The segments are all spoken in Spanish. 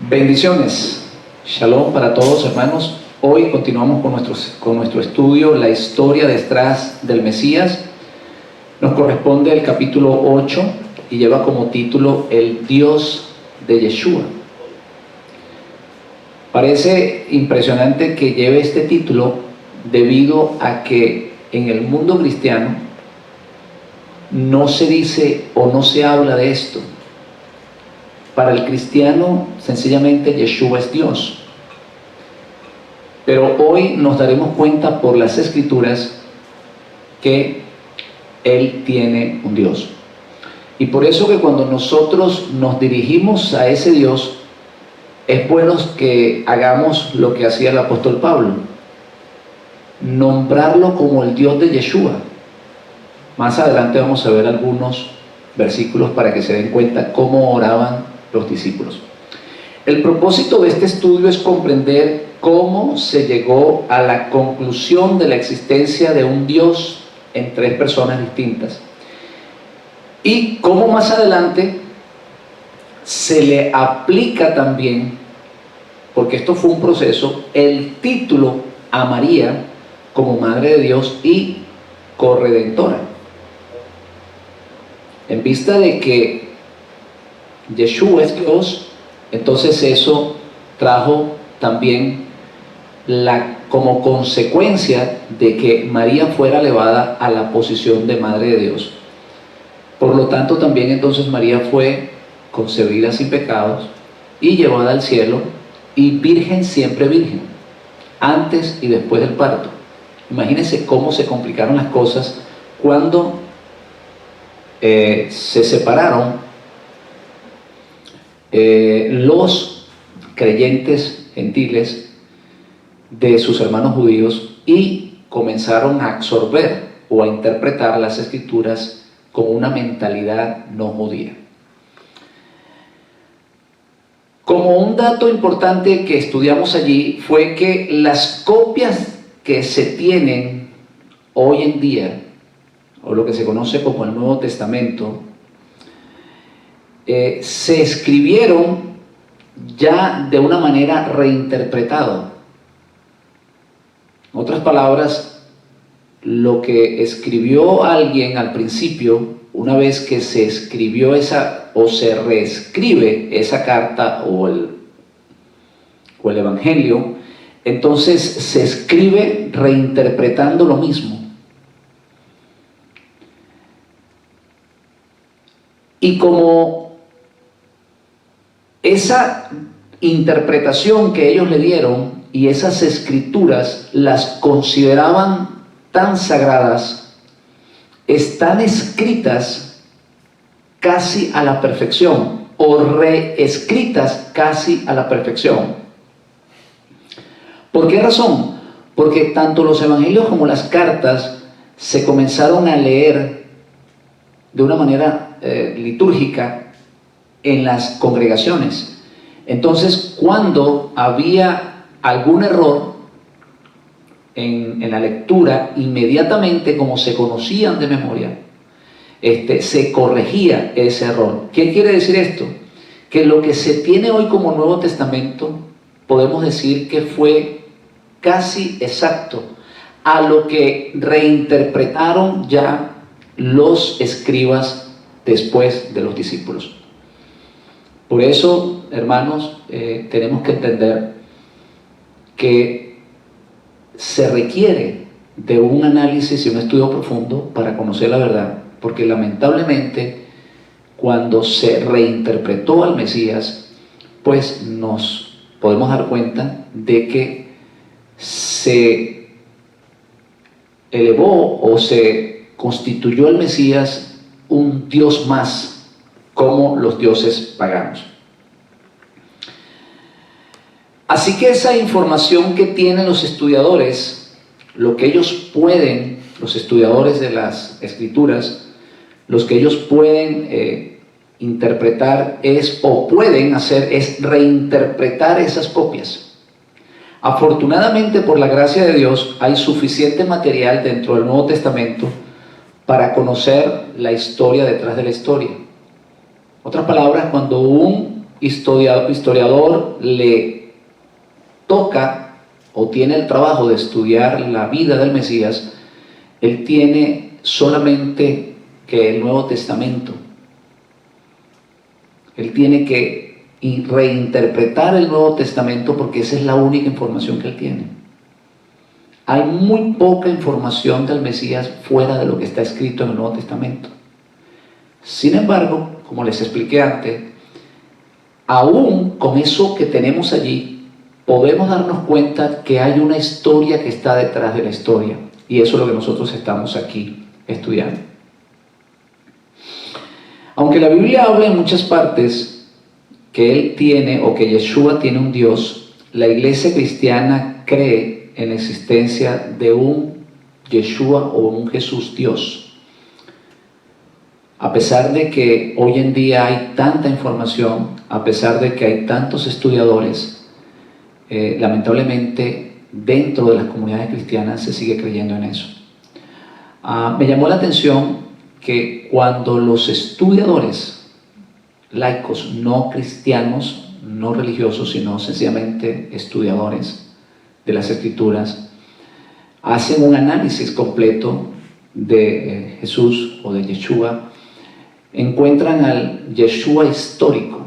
Bendiciones, shalom para todos, hermanos. Hoy continuamos con nuestro estudio, la historia detrás del Mesías. Nos corresponde el capítulo 8 y lleva como título El Dios de Yeshua. Parece impresionante que lleve este título debido a que en el mundo cristiano no se dice o no se habla de esto. Para el cristiano, sencillamente, Yeshua es Dios. Pero hoy nos daremos cuenta por las Escrituras que Él tiene un Dios. Y por eso que cuando nosotros nos dirigimos a ese Dios, es bueno que hagamos lo que hacía el apóstol Pablo: nombrarlo como el Dios de Yeshua. Más adelante vamos a ver algunos versículos para que se den cuenta cómo oraban los discípulos. El propósito de este estudio es comprender cómo se llegó a la conclusión de la existencia de un Dios en tres personas distintas, y cómo más adelante se le aplica también, porque esto fue un proceso, el título a María como Madre de Dios y corredentora. En vista de que Yeshua es Dios, entonces eso trajo también como consecuencia de que María fuera elevada a la posición de Madre de Dios. Por lo tanto, también entonces María fue concebida sin pecados y llevada al cielo, y virgen, siempre virgen, antes y después del parto. Imagínense cómo se complicaron las cosas cuando se separaron los creyentes gentiles de sus hermanos judíos y comenzaron a absorber o a interpretar las Escrituras con una mentalidad no judía. Como un dato importante que estudiamos allí fue que las copias que se tienen hoy en día, o lo que se conoce como el Nuevo Testamento, se escribieron ya de una manera reinterpretada. En otras palabras, lo que escribió alguien al principio, una vez que se escribió esa o se reescribe esa carta o el evangelio, entonces se escribe reinterpretando lo mismo. Y como esa interpretación que ellos le dieron y esas escrituras las consideraban tan sagradas, están escritas casi a la perfección o reescritas casi a la perfección. ¿Por qué razón? Porque tanto los evangelios como las cartas se comenzaron a leer de una manera litúrgica en las congregaciones. Entonces, cuando había algún error en la lectura, inmediatamente, como se conocían de memoria, se corregía ese error. ¿Qué quiere decir esto? Que lo que se tiene hoy como Nuevo Testamento, podemos decir que fue casi exacto a lo que reinterpretaron ya los escribas después de los discípulos. Por eso, hermanos, tenemos que entender que se requiere de un análisis y un estudio profundo para conocer la verdad, porque lamentablemente cuando se reinterpretó al Mesías, pues nos podemos dar cuenta de que se elevó o se constituyó el Mesías un Dios más, como los dioses paganos. Así que esa información que tienen los estudiadores, lo que ellos pueden, los estudiadores de las Escrituras, los que ellos pueden interpretar pueden hacer es reinterpretar esas copias. Afortunadamente, por la gracia de Dios, hay suficiente material dentro del Nuevo Testamento para conocer la historia detrás de la historia. Otras palabras, cuando un historiador le toca o tiene el trabajo de estudiar la vida del Mesías, él tiene solamente que el Nuevo Testamento. Él tiene que reinterpretar el Nuevo Testamento porque esa es la única información que él tiene. Hay muy poca información del Mesías fuera de lo que está escrito en el Nuevo Testamento. Sin embargo, como les expliqué antes, aún con eso que tenemos allí, podemos darnos cuenta que hay una historia que está detrás de la historia. Y eso es lo que nosotros estamos aquí estudiando. Aunque la Biblia habla en muchas partes que Él tiene o que Yeshua tiene un Dios, la iglesia cristiana cree en la existencia de un Yeshua o un Jesús Dios. A pesar de que hoy en día hay tanta información, a pesar de que hay tantos estudiadores, lamentablemente dentro de las comunidades cristianas se sigue creyendo en eso. Me llamó la atención que cuando los estudiadores laicos, no cristianos, no religiosos, sino sencillamente estudiadores de las Escrituras, hacen un análisis completo de Jesús o de Yeshua, encuentran al Yeshua histórico,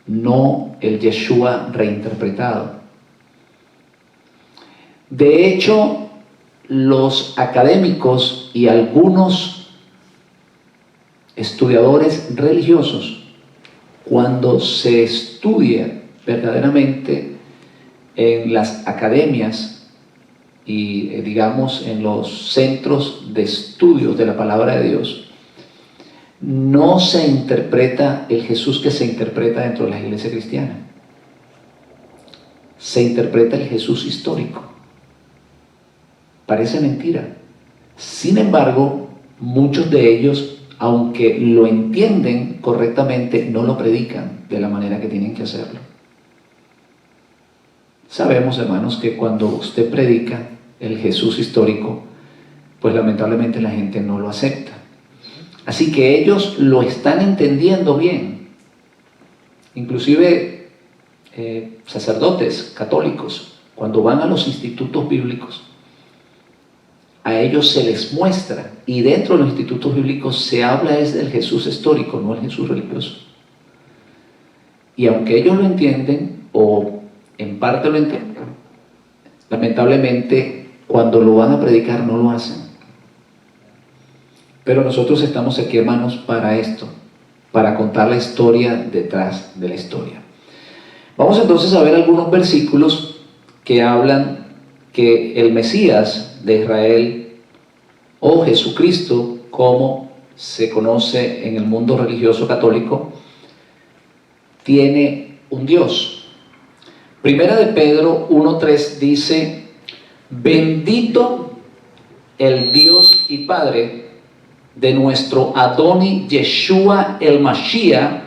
no el Yeshua reinterpretado. De hecho, los académicos y algunos estudiadores religiosos, cuando se estudia verdaderamente en las academias y digamos en los centros de estudios de la palabra de Dios, no se interpreta el Jesús que se interpreta dentro de la iglesia cristiana. Se interpreta el Jesús histórico. Parece mentira. Sin embargo, muchos de ellos, aunque lo entienden correctamente, no lo predican de la manera que tienen que hacerlo. Sabemos, hermanos, que cuando usted predica el Jesús histórico, pues lamentablemente la gente no lo acepta. Así que ellos lo están entendiendo bien. Inclusive sacerdotes católicos, cuando van a los institutos bíblicos, a ellos se les muestra, y dentro de los institutos bíblicos se habla es del Jesús histórico, no el Jesús religioso. Y aunque ellos lo entienden, o en parte lo entienden, lamentablemente cuando lo van a predicar no lo hacen. Pero nosotros estamos aquí, hermanos, para esto, para contar la historia detrás de la historia. Vamos entonces a ver algunos versículos que hablan que el Mesías de Israel, o Jesucristo, como se conoce en el mundo religioso católico, tiene un Dios. Primera de Pedro 1:3 dice: bendito el Dios y Padre de nuestro Adoni Yeshua el Mashiach,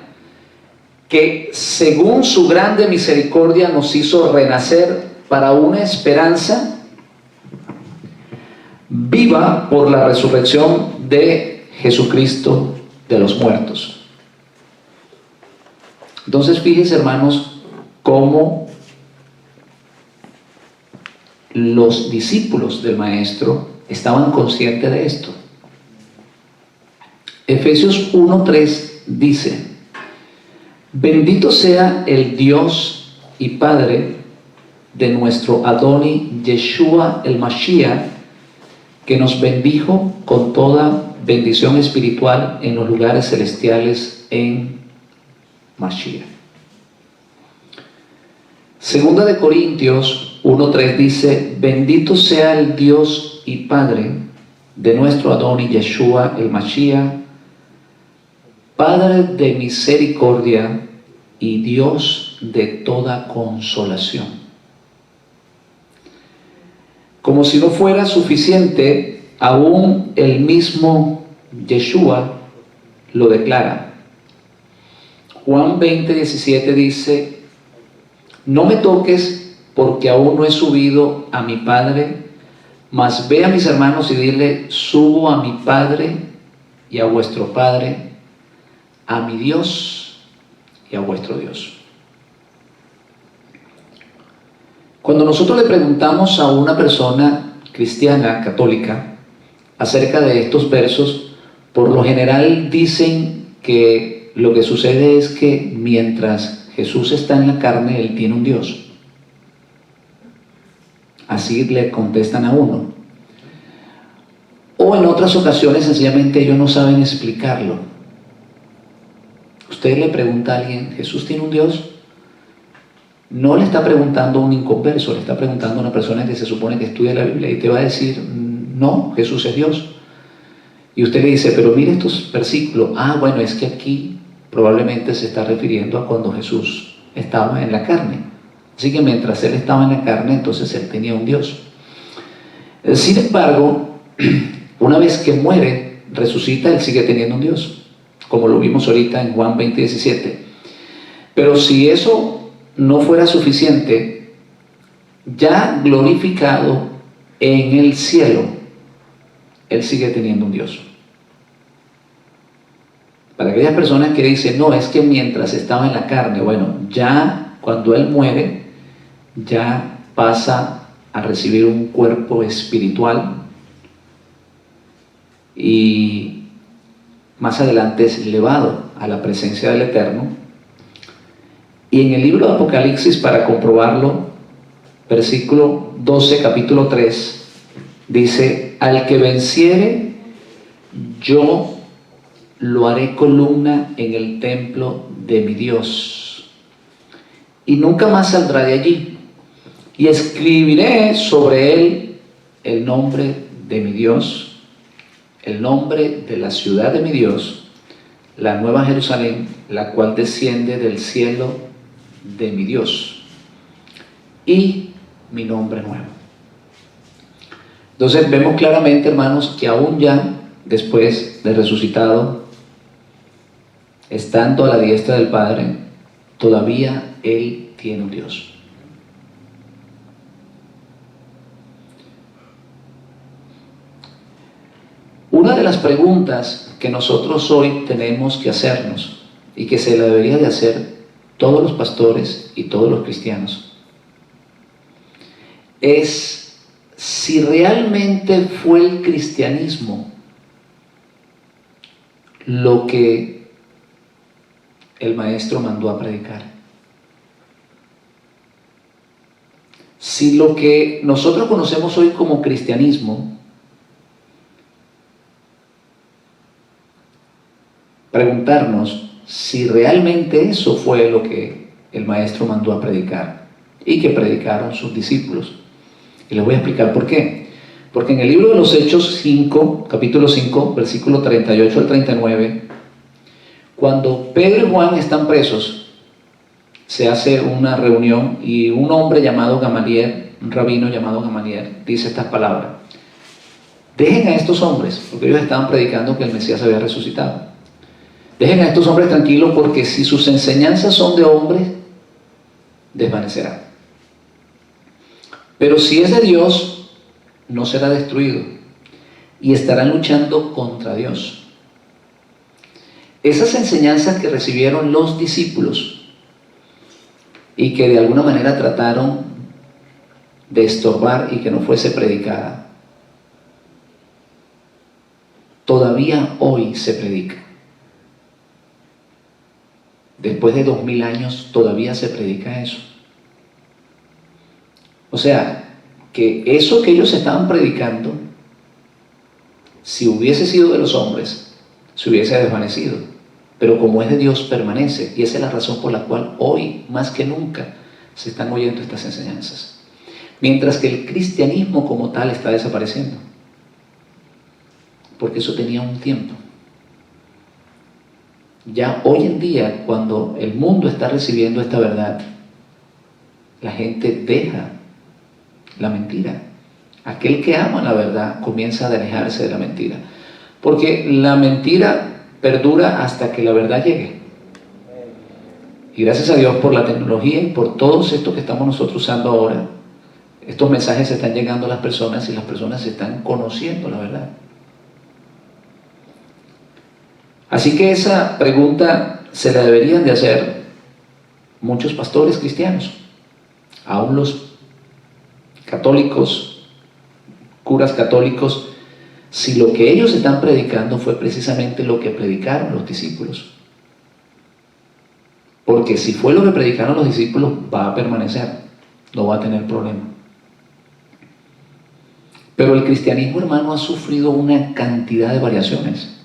que según su grande misericordia nos hizo renacer para una esperanza viva por la resurrección de Jesucristo de los muertos. Entonces, fíjense, hermanos, cómo los discípulos del Maestro estaban conscientes de esto. Efesios 1:3 dice: bendito sea el Dios y Padre de nuestro Adoni Yeshua el Mashiach, que nos bendijo con toda bendición espiritual en los lugares celestiales en Mashiach. Segunda de Corintios 1:3 dice: bendito sea el Dios y Padre de nuestro Adoni Yeshua el Mashiach, Padre de misericordia y Dios de toda consolación. Como si no fuera suficiente, aún el mismo Yeshua lo declara. Juan 20:17 dice: no me toques, porque aún no he subido a mi Padre, mas ve a mis hermanos y dile: subo a mi Padre y a vuestro Padre, a mi Dios y y a vuestro Dios. Cuando nosotros le preguntamos a una persona cristiana, católica, acerca de estos versos, por lo general dicen que lo que sucede es que mientras Jesús está en la carne, Él tiene un Dios. Así le contestan a uno. O en otras ocasiones sencillamente ellos no saben explicarlo. Usted le pregunta a alguien, ¿Jesús tiene un Dios? No le está preguntando a un inconverso, le está preguntando a una persona que se supone que estudia la Biblia y te va a decir, no, Jesús es Dios. Y usted le dice, pero mire estos versículos. Ah, bueno, es que aquí probablemente se está refiriendo a cuando Jesús estaba en la carne. Así que mientras Él estaba en la carne, entonces Él tenía un Dios. Sin embargo, una vez que muere, resucita, Él sigue teniendo un Dios, como lo vimos ahorita en Juan 20:17. Pero si eso no fuera suficiente, ya glorificado en el cielo, Él sigue teniendo un Dios. Para aquellas personas que dicen, no, es que mientras estaba en la carne, bueno, ya cuando Él muere, ya pasa a recibir un cuerpo espiritual y más adelante es elevado a la presencia del Eterno. Y en el libro de Apocalipsis, para comprobarlo, versículo 12, capítulo 3, dice, al que venciere, yo lo haré columna en el templo de mi Dios, y nunca más saldrá de allí, y escribiré sobre él el nombre de mi Dios, el nombre de la ciudad de mi Dios, la nueva Jerusalén, la cual desciende del cielo de mi Dios, y mi nombre nuevo. Entonces vemos claramente, hermanos, que aún ya después de resucitado, estando a la diestra del Padre, todavía Él tiene un Dios. Una de las preguntas que nosotros hoy tenemos que hacernos y que se la debería de hacer todos los pastores y todos los cristianos es si realmente fue el cristianismo lo que el maestro mandó a predicar. Si lo que nosotros conocemos hoy como cristianismo, preguntarnos si realmente eso fue lo que el maestro mandó a predicar y que predicaron sus discípulos. Y les voy a explicar por qué. Porque en el libro de los Hechos 5, capítulo 5, versículo 38 al 39, cuando Pedro y Juan están presos, se hace una reunión y un hombre llamado Gamaliel, un rabino llamado Gamaliel, dice estas palabras: dejen a estos hombres, porque ellos estaban predicando que el Mesías había resucitado. Dejen a estos hombres tranquilos, porque si sus enseñanzas son de hombres, desvanecerán. Pero si es de Dios, no será destruido, y estarán luchando contra Dios. Esas enseñanzas que recibieron los discípulos y que de alguna manera trataron de estorbar y que no fuese predicada, todavía hoy se predica. Después de 2000 años todavía se predica eso. O sea, que eso que ellos estaban predicando, si hubiese sido de los hombres, se hubiese desvanecido. Pero como es de Dios, permanece. Y esa es la razón por la cual hoy, más que nunca, se están oyendo estas enseñanzas. Mientras que el cristianismo como tal está desapareciendo. Porque eso tenía un tiempo. Ya hoy en día, cuando el mundo está recibiendo esta verdad, la gente deja la mentira. Aquel que ama la verdad comienza a alejarse de la mentira, porque la mentira perdura hasta que la verdad llegue. Y gracias a Dios por la tecnología y por todo esto que estamos nosotros usando ahora, estos mensajes están llegando a las personas y las personas están conociendo la verdad. Así que esa pregunta se la deberían de hacer muchos pastores cristianos, aún los católicos, curas católicos, si lo que ellos están predicando fue precisamente lo que predicaron los discípulos. Porque si fue lo que predicaron los discípulos, va a permanecer, no va a tener problema. Pero el cristianismo, hermano, ha sufrido una cantidad de variaciones.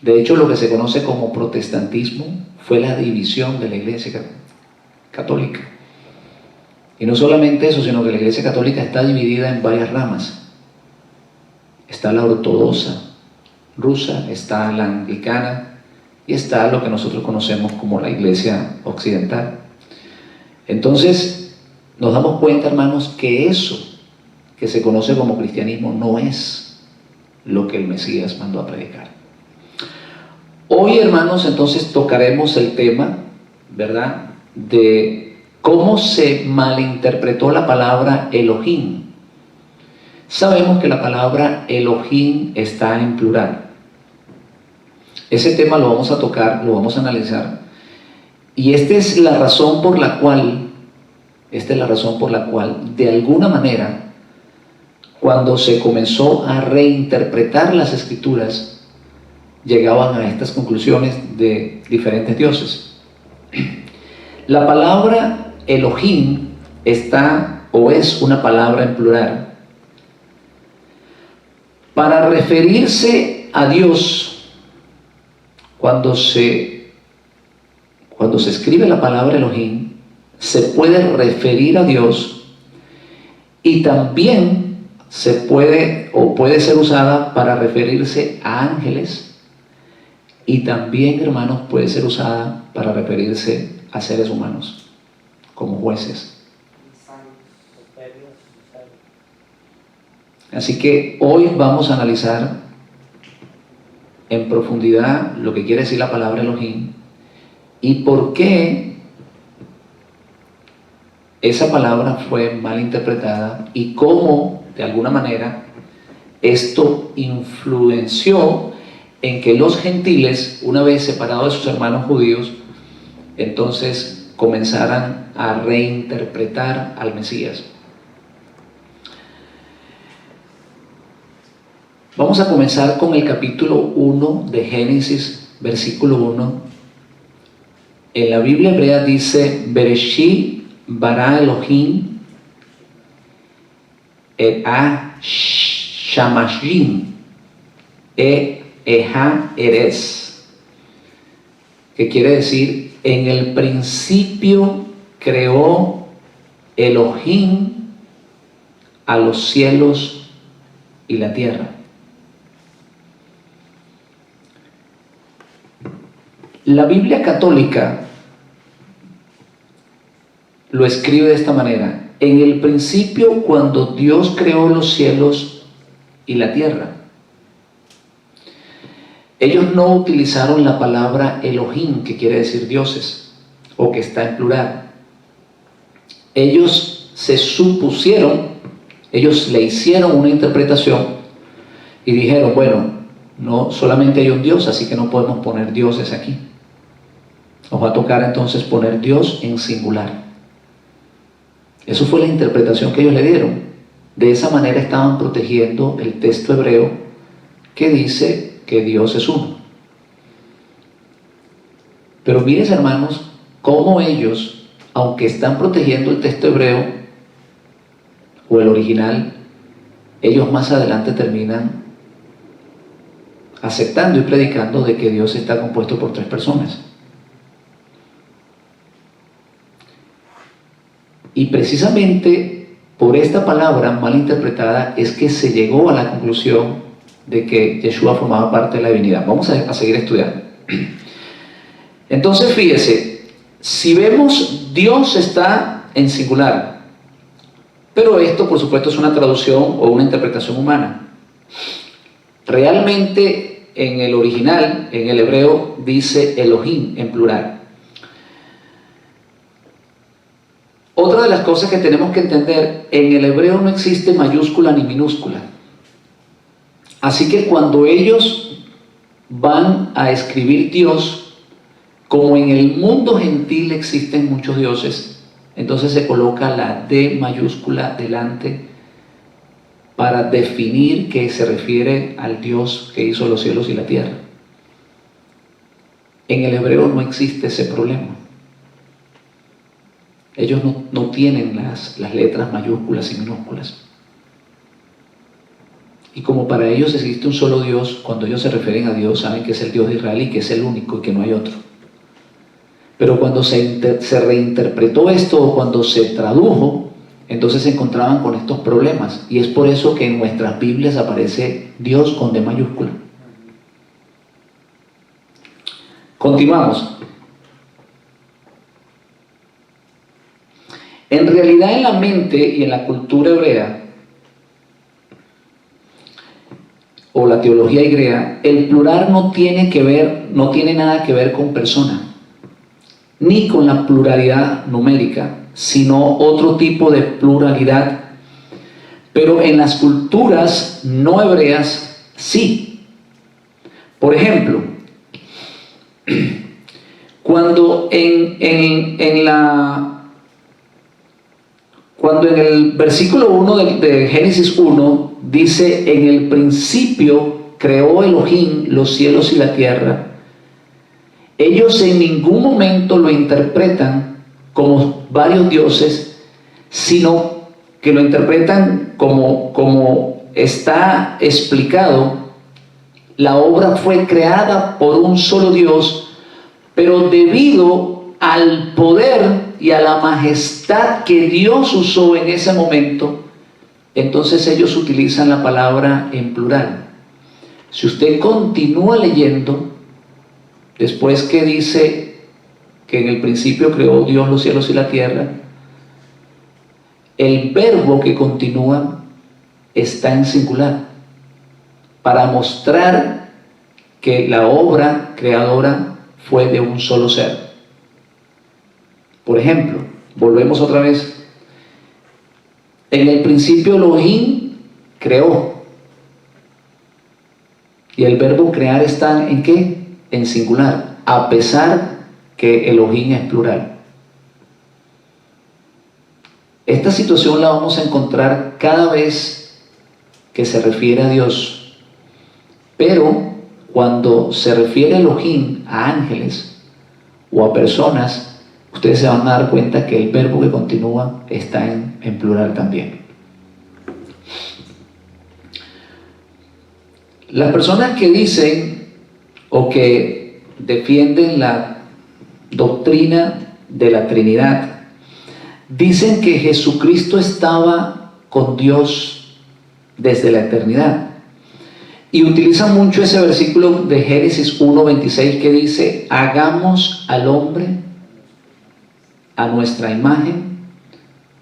De hecho, lo que se conoce como protestantismo fue la división de la Iglesia católica. Y no solamente eso, sino que la Iglesia católica está dividida en varias ramas. Está la ortodoxa rusa, está la anglicana, y está lo que nosotros conocemos como la Iglesia occidental. Entonces, nos damos cuenta, hermanos, que eso que se conoce como cristianismo no es lo que el Mesías mandó a predicar. Hoy, hermanos, entonces tocaremos el tema, ¿verdad?, de cómo se malinterpretó la palabra Elohim. Sabemos que la palabra Elohim está en plural. Ese tema lo vamos a tocar, lo vamos a analizar. Y esta es la razón por la cual, de alguna manera, cuando se comenzó a reinterpretar las Escrituras, llegaban a estas conclusiones de diferentes dioses. La palabra Elohim está, o es una palabra en plural, para referirse a Dios. Cuando se escribe la palabra Elohim, se puede referir a Dios, y también puede ser usada para referirse a ángeles, y también, hermanos, puede ser usada para referirse a seres humanos, como jueces. Así que hoy vamos a analizar en profundidad lo que quiere decir la palabra Elohim y por qué esa palabra fue mal interpretada y cómo, de alguna manera, esto influenció en que los gentiles, una vez separados de sus hermanos judíos, entonces comenzaran a reinterpretar al Mesías. Vamos a comenzar con el capítulo 1 de Génesis, versículo 1. En la Biblia hebrea dice: Bereshit bara Elohim et ha shamashim eha eres, que quiere decir: en el principio creó Elohim a los cielos y la tierra. La Biblia católica lo escribe de esta manera: en el principio, cuando Dios creó los cielos y la tierra. Ellos no utilizaron la palabra Elohim, que quiere decir dioses, o que está en plural. Ellos se supusieron, ellos le hicieron una interpretación y dijeron: bueno, no solamente hay un Dios, así que no podemos poner dioses aquí. Nos va a tocar entonces poner Dios en singular. Eso fue la interpretación que ellos le dieron. De esa manera estaban protegiendo el texto hebreo que dice que Dios es uno. Pero miren, hermanos, cómo ellos, aunque están protegiendo el texto hebreo o el original, ellos más adelante terminan aceptando y predicando de que Dios está compuesto por 3 personas. Y precisamente por esta palabra mal interpretada es que se llegó a la conclusión de que Yeshua formaba parte de la divinidad. Vamos a seguir estudiando. Entonces, fíjese, si vemos, Dios está en singular, pero esto, por supuesto, es una traducción o una interpretación humana. Realmente, en el original, en el hebreo, dice Elohim en plural. Otra de las cosas que tenemos que entender: en el hebreo no existe mayúscula ni minúscula. Así que cuando ellos van a escribir Dios como en el mundo gentil existen muchos dioses, entonces se coloca la D mayúscula delante para definir que se refiere al Dios que hizo los cielos y la tierra. En el hebreo no existe ese problema. Ellos no tienen las letras mayúsculas y minúsculas. Y como para ellos existe un solo Dios, cuando ellos se refieren a Dios, saben que es el Dios de Israel y que es el único y que no hay otro. Pero cuando se reinterpretó esto, o cuando se tradujo, entonces se encontraban con estos problemas. Y es por eso que en nuestras Biblias aparece Dios con D mayúscula. Continuamos. En realidad, en la mente y en la cultura hebrea, o la teología hebrea, el plural no tiene nada que ver con persona, ni con la pluralidad numérica, sino otro tipo de pluralidad. Pero en las culturas no hebreas, sí. Por ejemplo, cuando en el versículo 1 de Génesis 1 dice: en el principio creó Elohim los cielos y la tierra, ellos en ningún momento lo interpretan como varios dioses, sino que lo interpretan como está explicado. La obra fue creada por un solo Dios, pero debido al poder y a la majestad que Dios usó en ese momento, entonces ellos utilizan la palabra en plural. Si usted continúa leyendo, después que dice que en el principio creó Dios los cielos y la tierra, el verbo que continúa está en singular, para mostrar que la obra creadora fue de un solo ser. Por ejemplo, volvemos otra vez. En el principio Elohim creó. Y el verbo crear está ¿en qué? En singular, a pesar que Elohim es plural. Esta situación la vamos a encontrar cada vez que se refiere a Dios. Pero cuando se refiere a Elohim a ángeles o a personas, ustedes se van a dar cuenta que el verbo que continúa está en plural también. Las personas que dicen o que defienden la doctrina de la Trinidad dicen que Jesucristo estaba con Dios desde la eternidad. Y utilizan mucho ese versículo de Génesis 1:26 que dice: hagamos al hombre a nuestra imagen,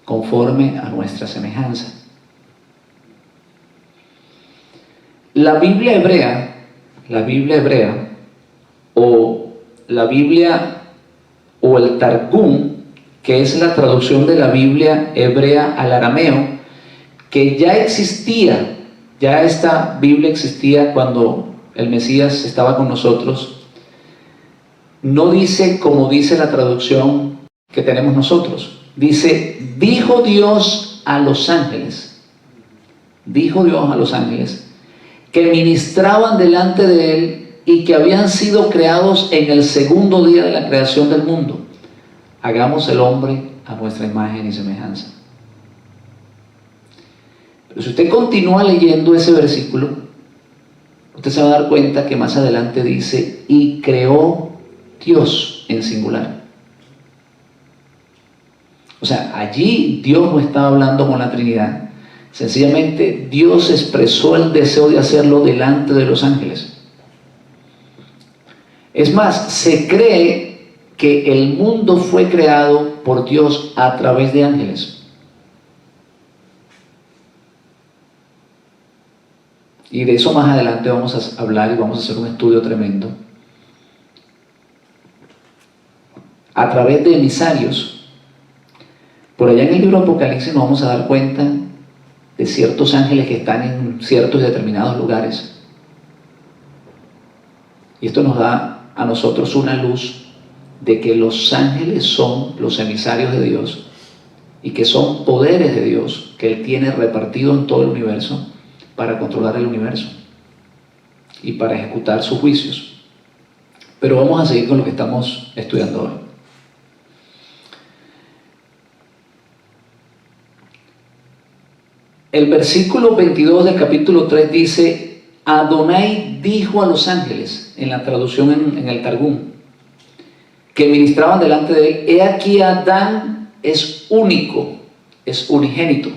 conforme a nuestra semejanza. La Biblia hebrea o la Biblia o el Targum, que es la traducción de la Biblia hebrea al arameo, que ya existía, ya esta Biblia existía cuando el Mesías estaba con nosotros, no dice como dice la traducción que tenemos nosotros. Dice: dijo Dios a los ángeles, que ministraban delante de él y que habían sido creados en el segundo día de la creación del mundo: hagamos el hombre a nuestra imagen y semejanza. Pero si usted continúa leyendo ese versículo, usted se va a dar cuenta que más adelante dice: y creó Dios, en singular. O sea, allí Dios no estaba hablando con la Trinidad. Sencillamente Dios expresó el deseo de hacerlo delante de los ángeles. Es más, se cree que el mundo fue creado por Dios a través de ángeles. Y de eso más adelante vamos a hablar y vamos a hacer un estudio tremendo. A través de emisarios. Por allá en el libro Apocalipsis nos vamos a dar cuenta de ciertos ángeles que están en ciertos determinados lugares. Y esto nos da a nosotros una luz de que los ángeles son los emisarios de Dios y que son poderes de Dios que Él tiene repartido en todo el universo para controlar el universo y para ejecutar sus juicios. Pero vamos a seguir con lo que estamos estudiando hoy. El versículo 22 del capítulo 3 dice: Adonai dijo a los ángeles, en la traducción en el Targum, que ministraban delante de él: he aquí Adán es único, es unigénito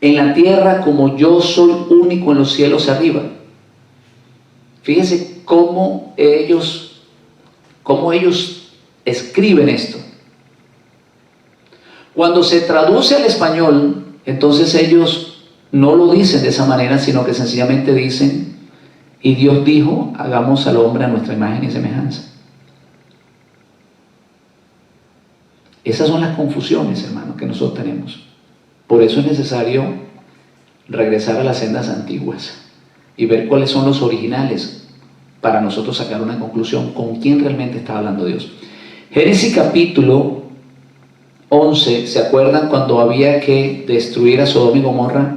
en la tierra, como yo soy único en los cielos arriba. Fíjense cómo ellos escriben esto. Cuando se traduce al español, entonces ellos no lo dicen de esa manera, sino que sencillamente dicen: y Dios dijo, hagamos al hombre a nuestra imagen y semejanza. Esas son las confusiones, hermanos, que nosotros tenemos. Por eso es necesario regresar a las sendas antiguas y ver cuáles son los originales para nosotros sacar una conclusión con quién realmente está hablando Dios. Génesis capítulo 11, ¿se acuerdan cuando había que destruir a Sodoma y Gomorra?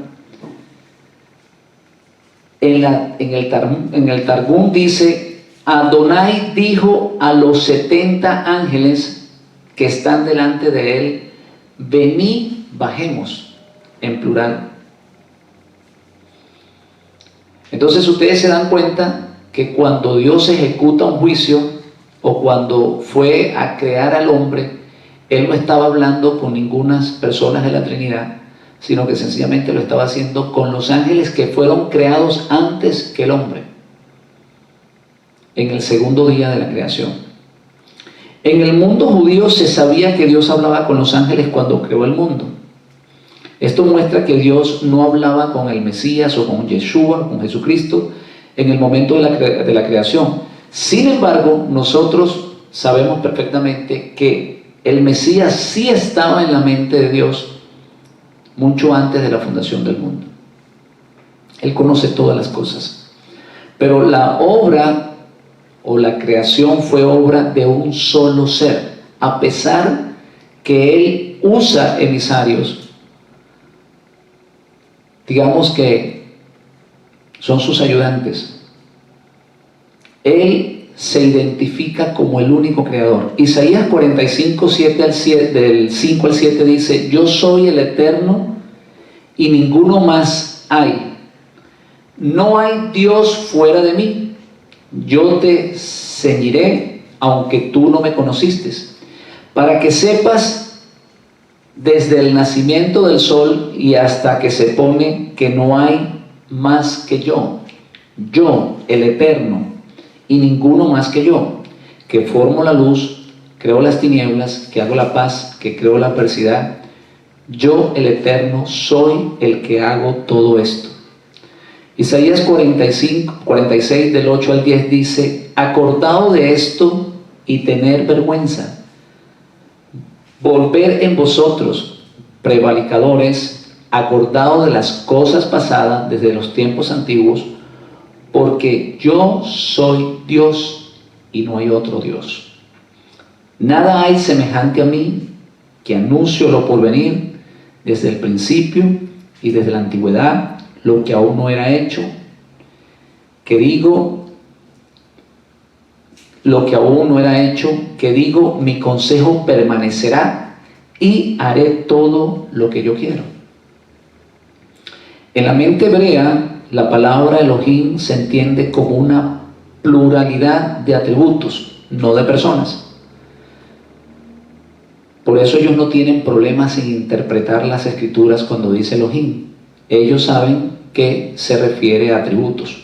En el Targum dice: Adonai dijo a los 70 ángeles que están delante de él: venid, bajemos, en plural. Entonces ustedes se dan cuenta que cuando Dios ejecuta un juicio, o cuando fue a crear al hombre, Él no estaba hablando con ninguna persona de la Trinidad, sino que sencillamente lo estaba haciendo con los ángeles que fueron creados antes que el hombre, en el segundo día de la creación. En el mundo judío se sabía que Dios hablaba con los ángeles cuando creó el mundo. Esto muestra que Dios no hablaba con el Mesías o con Yeshua, con Jesucristo, en el momento de la creación. Sin embargo, nosotros sabemos perfectamente que el Mesías sí estaba en la mente de Dios mucho antes de la fundación del mundo. Él conoce todas las cosas. Pero la obra o la creación fue obra de un solo ser, a pesar que Él usa emisarios, digamos que son sus ayudantes. Él se identifica como el único creador. Isaías 45, del 5 al 7 dice: yo soy el Eterno y ninguno más hay. No hay Dios fuera de mí. Yo te ceñiré, aunque tú no me conociste, para que sepas desde el nacimiento del sol y hasta que se pone que no hay más que yo, el Eterno, y ninguno más que yo, que formo la luz, creo las tinieblas, que hago la paz, que creo la adversidad. Yo, el Eterno, soy el que hago todo esto. Isaías 46 del 8 al 10 dice: acordado de esto y tener vergüenza, volver en vosotros, prevaricadores, acordado de las cosas pasadas desde los tiempos antiguos, porque yo soy Dios y no hay otro Dios. Nada hay semejante a mí, que anuncio lo por venir desde el principio y desde la antigüedad, lo que aún no era hecho, que digo lo que aún no era hecho, que digo mi consejo permanecerá y haré todo lo que yo quiero. En la mente hebrea, la palabra Elohim se entiende como una pluralidad de atributos, no de personas. Por eso ellos no tienen problemas en interpretar las escrituras cuando dice Elohim. Ellos saben que se refiere a atributos.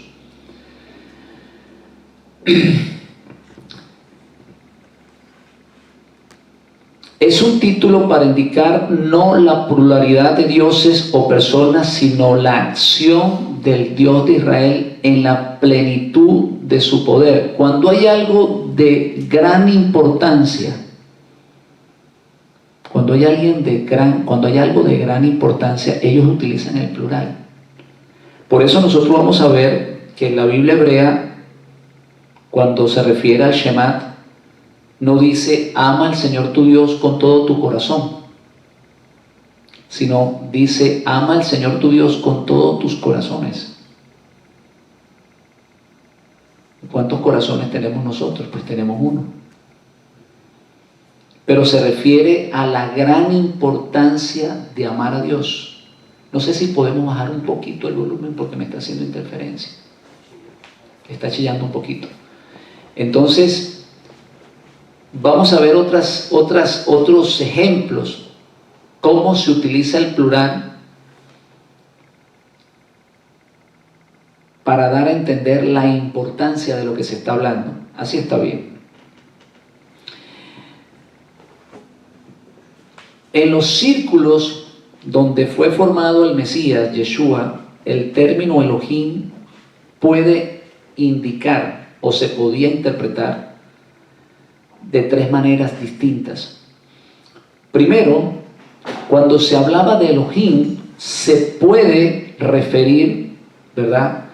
Es un título para indicar no la pluralidad de dioses o personas, sino la acción del Dios de Israel en la plenitud de su poder. Cuando hay algo de gran importancia, cuando hay algo de gran importancia, ellos utilizan el plural. Por eso nosotros vamos a ver que en la Biblia hebrea, cuando se refiere al Shemat, no dice ama al Señor tu Dios con todo tu corazón, sino dice ama al Señor tu Dios con todos tus corazones. ¿Cuántos corazones tenemos nosotros? Pues tenemos uno. Pero se refiere a la gran importancia de amar a Dios. No sé si podemos bajar un poquito el volumen porque me está haciendo interferencia. Está chillando un poquito. Entonces, vamos a ver otros ejemplos. Cómo se utiliza el plural para dar a entender la importancia de lo que se está hablando. Así está bien. En los círculos donde fue formado el Mesías, Yeshua, el término Elohim puede indicar o se podía interpretar de tres maneras distintas. Primero, cuando se hablaba de Elohim, se puede referir, ¿verdad?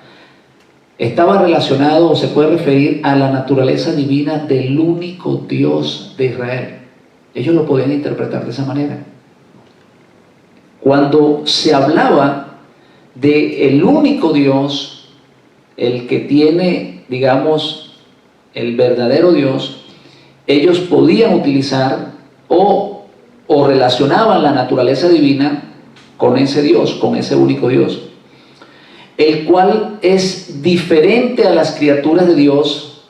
Estaba relacionado o se puede referir a la naturaleza divina del único Dios de Israel. Ellos lo podían interpretar de esa manera. Cuando se hablaba de el único Dios, el que tiene, digamos, el verdadero Dios, ellos podían utilizar o relacionaban la naturaleza divina con ese Dios, con ese único Dios, el cual es diferente a las criaturas de Dios,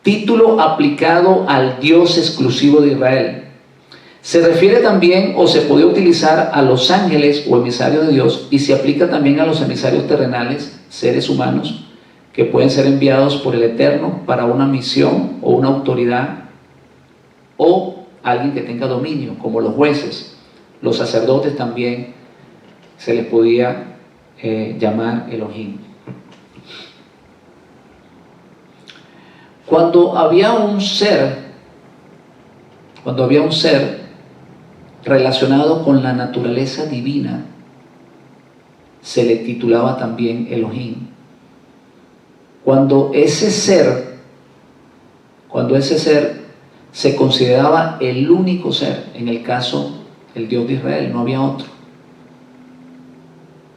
título aplicado al Dios exclusivo de Israel. Se refiere también o se puede utilizar a los ángeles o emisarios de Dios y se aplica también a los emisarios terrenales, seres humanos, que pueden ser enviados por el Eterno para una misión o una autoridad o alguien que tenga dominio, como los jueces. Los sacerdotes también se les podía llamar Elohim. Cuando había un ser relacionado con la naturaleza divina, se le titulaba también Elohim. Cuando ese ser se consideraba el único ser, en el caso el Dios de Israel, no había otro.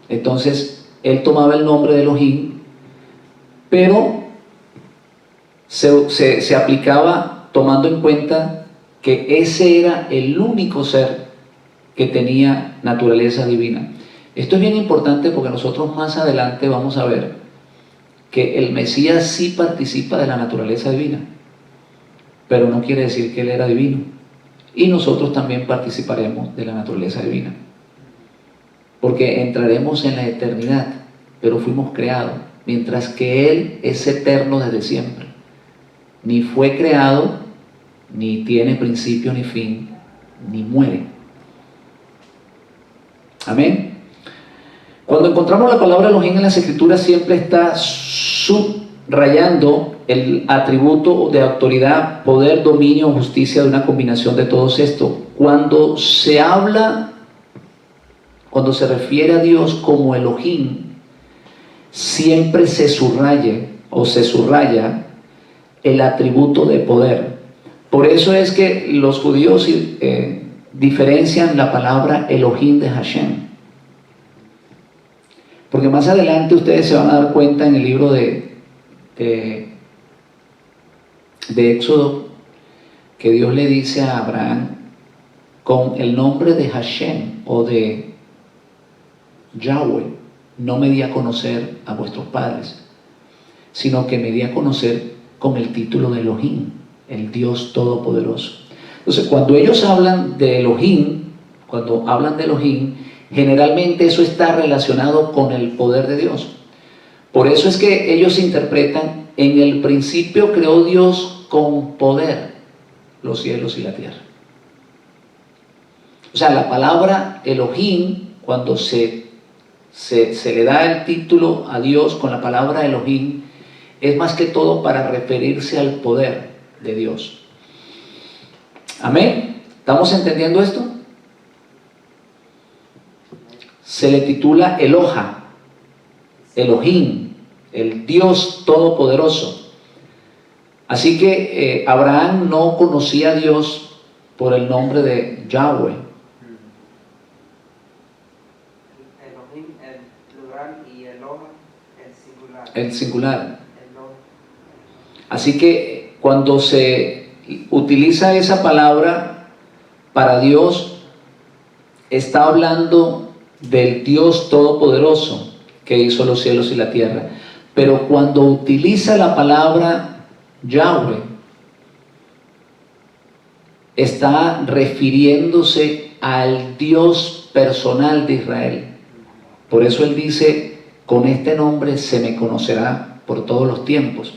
Entonces, él tomaba el nombre de Elohim, pero se aplicaba tomando en cuenta que ese era el único ser que tenía naturaleza divina. Esto es bien importante porque nosotros más adelante vamos a ver que el Mesías sí participa de la naturaleza divina, pero no quiere decir que él era divino. Y nosotros también participaremos de la naturaleza divina, porque entraremos en la eternidad, pero fuimos creados, mientras que él es eterno desde siempre. Ni fue creado, ni tiene principio ni fin, ni muere. Amén. Cuando encontramos la palabra Elohim en las Escrituras, siempre está subrayando el atributo de autoridad, poder, dominio, justicia, de una combinación de todos estos. Cuando se refiere a Dios como Elohim, siempre se subraya el atributo de poder. Por eso es que los judíos diferencian la palabra Elohim de Hashem, porque más adelante ustedes se van a dar cuenta en el libro de Éxodo que Dios le dice a Abraham: con el nombre de Hashem o de Yahweh no me di a conocer a vuestros padres, sino que me di a conocer con el título de Elohim, el Dios Todopoderoso. Entonces, cuando ellos hablan de Elohim, generalmente eso está relacionado con el poder de Dios. Por eso es que ellos interpretan: en el principio creó Dios con poder los cielos y la tierra. O sea, la palabra Elohim, cuando se le da el título a Dios con la palabra Elohim, es más que todo para referirse al poder de Dios. Amén. ¿Estamos entendiendo esto? Se le titula Eloha, Elohim, el Dios Todopoderoso. Así que Abraham no conocía a Dios por el nombre de Yahweh. Elohim, el plural, y Eloha, el singular. El singular. Eloha. Así que cuando se utiliza esa palabra para Dios, está hablando del Dios Todopoderoso que hizo los cielos y la tierra. Pero cuando utiliza la palabra Yahweh, está refiriéndose al Dios personal de Israel. Por eso él dice, con este nombre se me conocerá por todos los tiempos.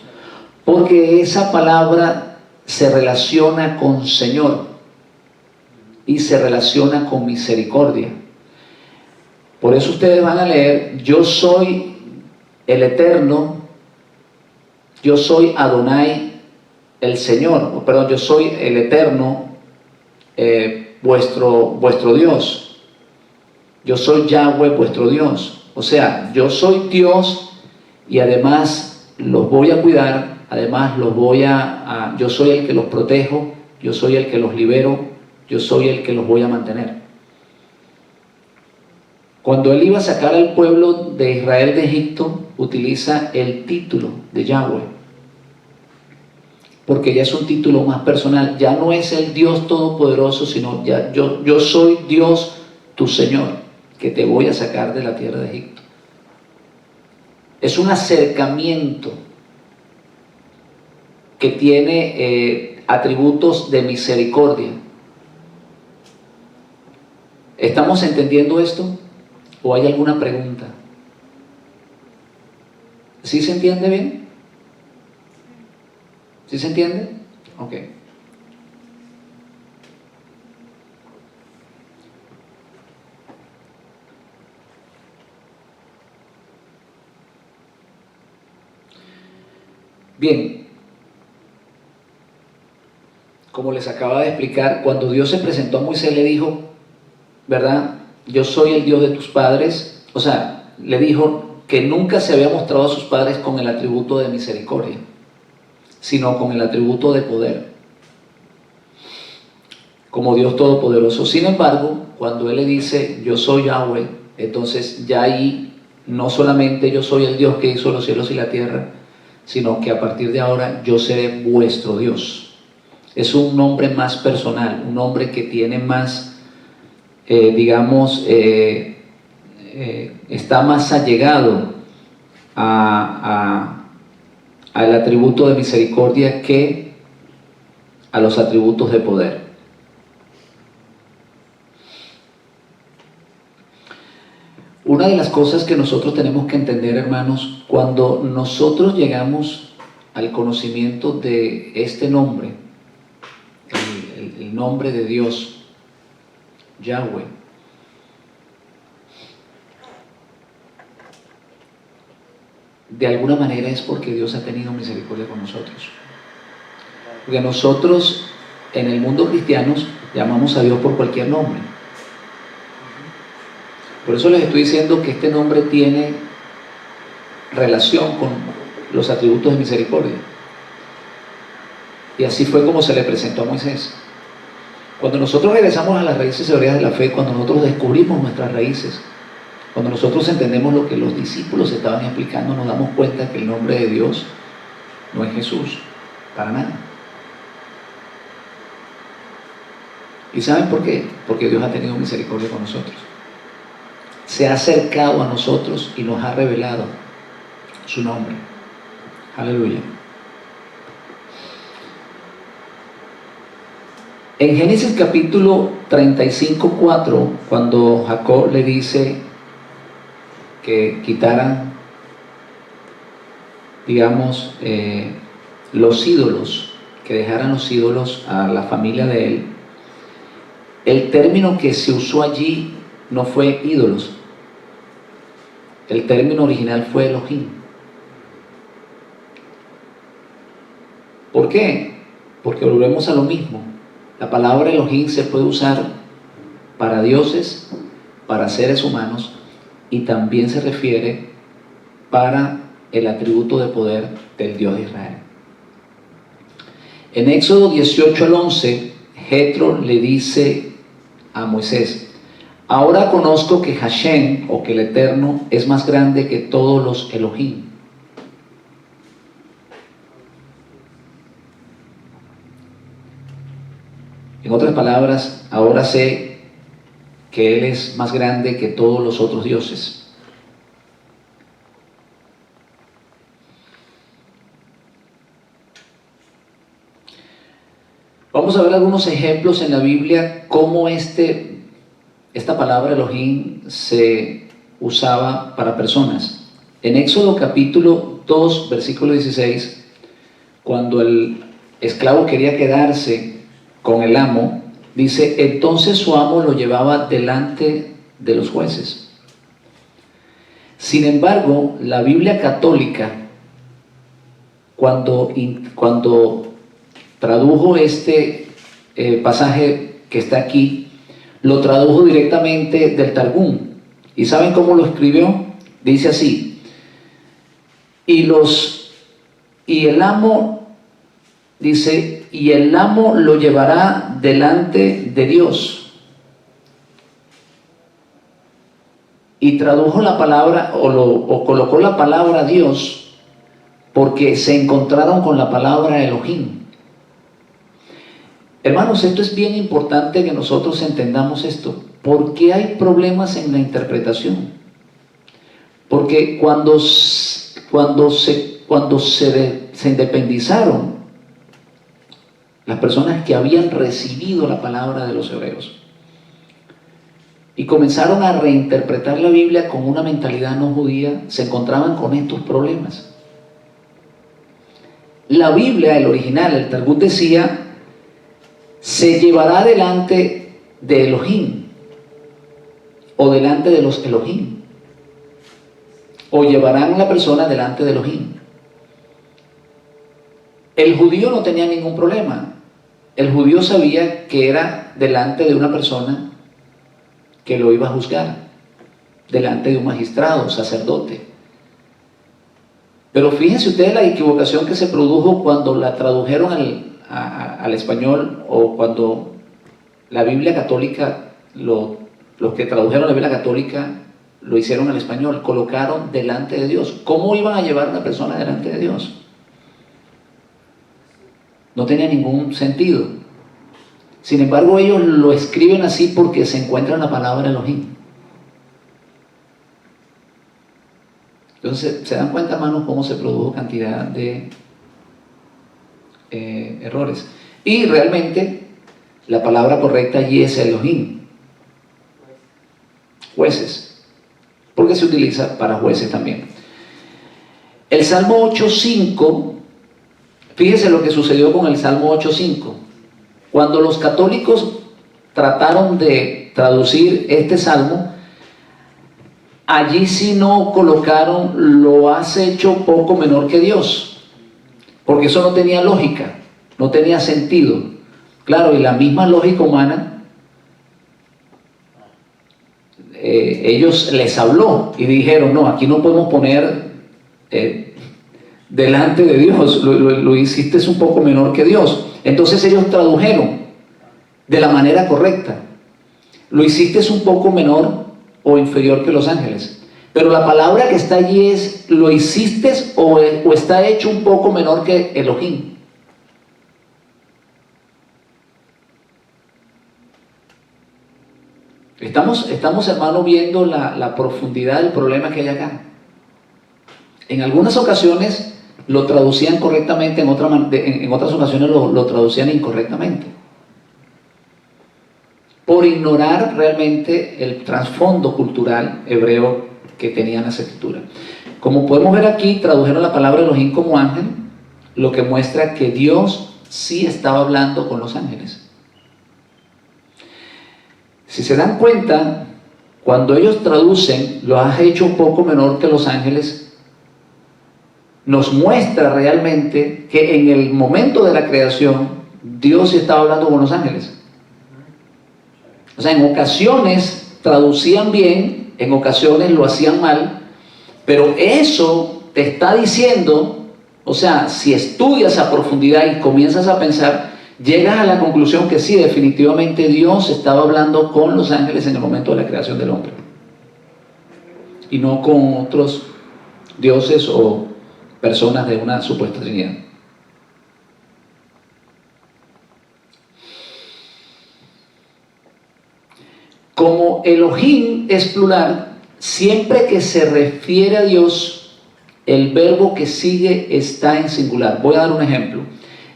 Porque esa palabra se relaciona con Señor y se relaciona con misericordia. Por eso ustedes van a leer, yo soy el Eterno, yo soy Adonai el Señor, perdón, yo soy el Eterno, vuestro Dios. Yo soy Yahweh, vuestro Dios. O sea, yo soy Dios y además los voy a cuidar, además los voy yo soy el que los protejo, yo soy el que los libero, yo soy el que los voy a mantener. Cuando él iba a sacar al pueblo de Israel de Egipto, utiliza el título de Yahweh, porque ya es un título más personal, ya no es el Dios Todopoderoso, sino ya yo soy Dios, tu Señor, que te voy a sacar de la tierra de Egipto. Es un acercamiento que tiene atributos de misericordia. ¿Estamos entendiendo esto? ¿O hay alguna pregunta? ¿Sí se entiende bien? ¿Sí se entiende? Ok. Bien. Como les acaba de explicar, cuando Dios se presentó a Moisés le dijo, ¿verdad? Yo soy el Dios de tus padres. O sea, le dijo que nunca se había mostrado a sus padres con el atributo de misericordia, sino con el atributo de poder, como Dios Todopoderoso. Sin embargo, cuando Él le dice, yo soy Yahweh, entonces ya ahí no solamente yo soy el Dios que hizo los cielos y la tierra, sino que a partir de ahora yo seré vuestro Dios. Es un nombre más personal, un nombre que tiene más, está más allegado al atributo de misericordia que a los atributos de poder. Una de las cosas que nosotros tenemos que entender, hermanos, cuando nosotros llegamos al conocimiento de este nombre, el nombre de Dios, Yahweh, de alguna manera es porque Dios ha tenido misericordia con nosotros. Porque nosotros en el mundo cristiano llamamos a Dios por cualquier nombre. Por eso les estoy diciendo que este nombre tiene relación con los atributos de misericordia. Y así fue como se le presentó a Moisés. Cuando nosotros regresamos a las raíces hebreas de la fe, cuando nosotros descubrimos nuestras raíces, cuando nosotros entendemos lo que los discípulos estaban explicando, nos damos cuenta que el nombre de Dios no es Jesús, para nada. ¿Y saben por qué? Porque Dios ha tenido misericordia con nosotros. Se ha acercado a nosotros y nos ha revelado su nombre. Aleluya. En Génesis capítulo 35:4, cuando Jacob le dice que quitaran, digamos, los ídolos, que dejaran los ídolos a la familia de él, el término que se usó allí no fue ídolos, el término original fue Elohim. ¿Por qué? Porque volvemos a lo mismo. La palabra Elohim se puede usar para dioses, para seres humanos, y también se refiere para el atributo de poder del Dios de Israel. En Éxodo 18 al 11, Jetro le dice a Moisés: ahora conozco que Hashem, o que el Eterno, es más grande que todos los Elohim. En otras palabras, ahora sé que Él es más grande que todos los otros dioses. Vamos a ver algunos ejemplos en la Biblia cómo esta palabra Elohim se usaba para personas. En Éxodo capítulo 2, versículo 16, cuando el esclavo quería quedarse con el amo, dice: entonces su amo lo llevaba delante de los jueces. Sin embargo, la Biblia católica, cuando tradujo este pasaje que está aquí, lo tradujo directamente del Targum. ¿Y saben cómo lo escribió? Dice así: y el amo, dice, y el amo lo llevará delante de Dios. Y tradujo la palabra, o colocó la palabra Dios, porque se encontraron con la palabra Elohim. Hermanos, esto es bien importante que nosotros entendamos esto. ¿Por qué hay problemas en la interpretación? Porque cuando se independizaron las personas que habían recibido la palabra de los hebreos y comenzaron a reinterpretar la Biblia con una mentalidad no judía, se encontraban con estos problemas. La Biblia, el original, el Talmud decía: se llevará delante de Elohim, o delante de los Elohim, o llevarán a la persona delante de Elohim. El judío no tenía ningún problema. El judío sabía que era delante de una persona que lo iba a juzgar, delante de un magistrado, sacerdote. Pero fíjense ustedes la equivocación que se produjo cuando la tradujeron al español, o cuando la Biblia católica, los que tradujeron la Biblia católica lo hicieron al español, colocaron delante de Dios. ¿Cómo iban a llevar a una persona delante de Dios? No tenía ningún sentido. Sin embargo, ellos lo escriben así porque se encuentra en la palabra Elohim. Entonces, ¿se dan cuenta, hermanos, cómo se produjo cantidad de errores? Y realmente la palabra correcta allí es Elohim, jueces, porque se utiliza para jueces también. El Salmo 8.5, fíjese lo que sucedió con el Salmo 8.5. Cuando los católicos trataron de traducir este salmo, allí sí no colocaron: lo has hecho poco menor que Dios, porque eso no tenía lógica, no tenía sentido. Claro, y la misma lógica humana, ellos les habló y dijeron: no, aquí no podemos poner delante de Dios, lo hiciste un poco menor que Dios. Entonces ellos tradujeron de la manera correcta: lo hiciste un poco menor o inferior que los ángeles. Pero la palabra que está allí es: lo hiciste o está hecho un poco menor que Elohim. Estamos, hermano, viendo la profundidad del problema que hay acá. En algunas ocasiones lo traducían correctamente, en otras ocasiones lo traducían incorrectamente, por ignorar realmente el trasfondo cultural hebreo que tenían las escrituras. Como podemos ver aquí, tradujeron la palabra Elohim como ángel, lo que muestra que Dios sí estaba hablando con los ángeles. Si se dan cuenta, cuando ellos traducen: lo has hecho un poco menor que los ángeles, nos muestra realmente que en el momento de la creación Dios estaba hablando con los ángeles. O sea, en ocasiones traducían bien, en ocasiones lo hacían mal, pero eso te está diciendo O sea, si estudias a profundidad y comienzas a pensar, llegas a la conclusión que sí, definitivamente Dios estaba hablando con los ángeles en el momento de la creación del hombre. Y no con otros dioses o personas de una supuesta Trinidad. Como Elohim es plural, siempre que se refiere a Dios, el verbo que sigue está en singular. Voy a dar un ejemplo.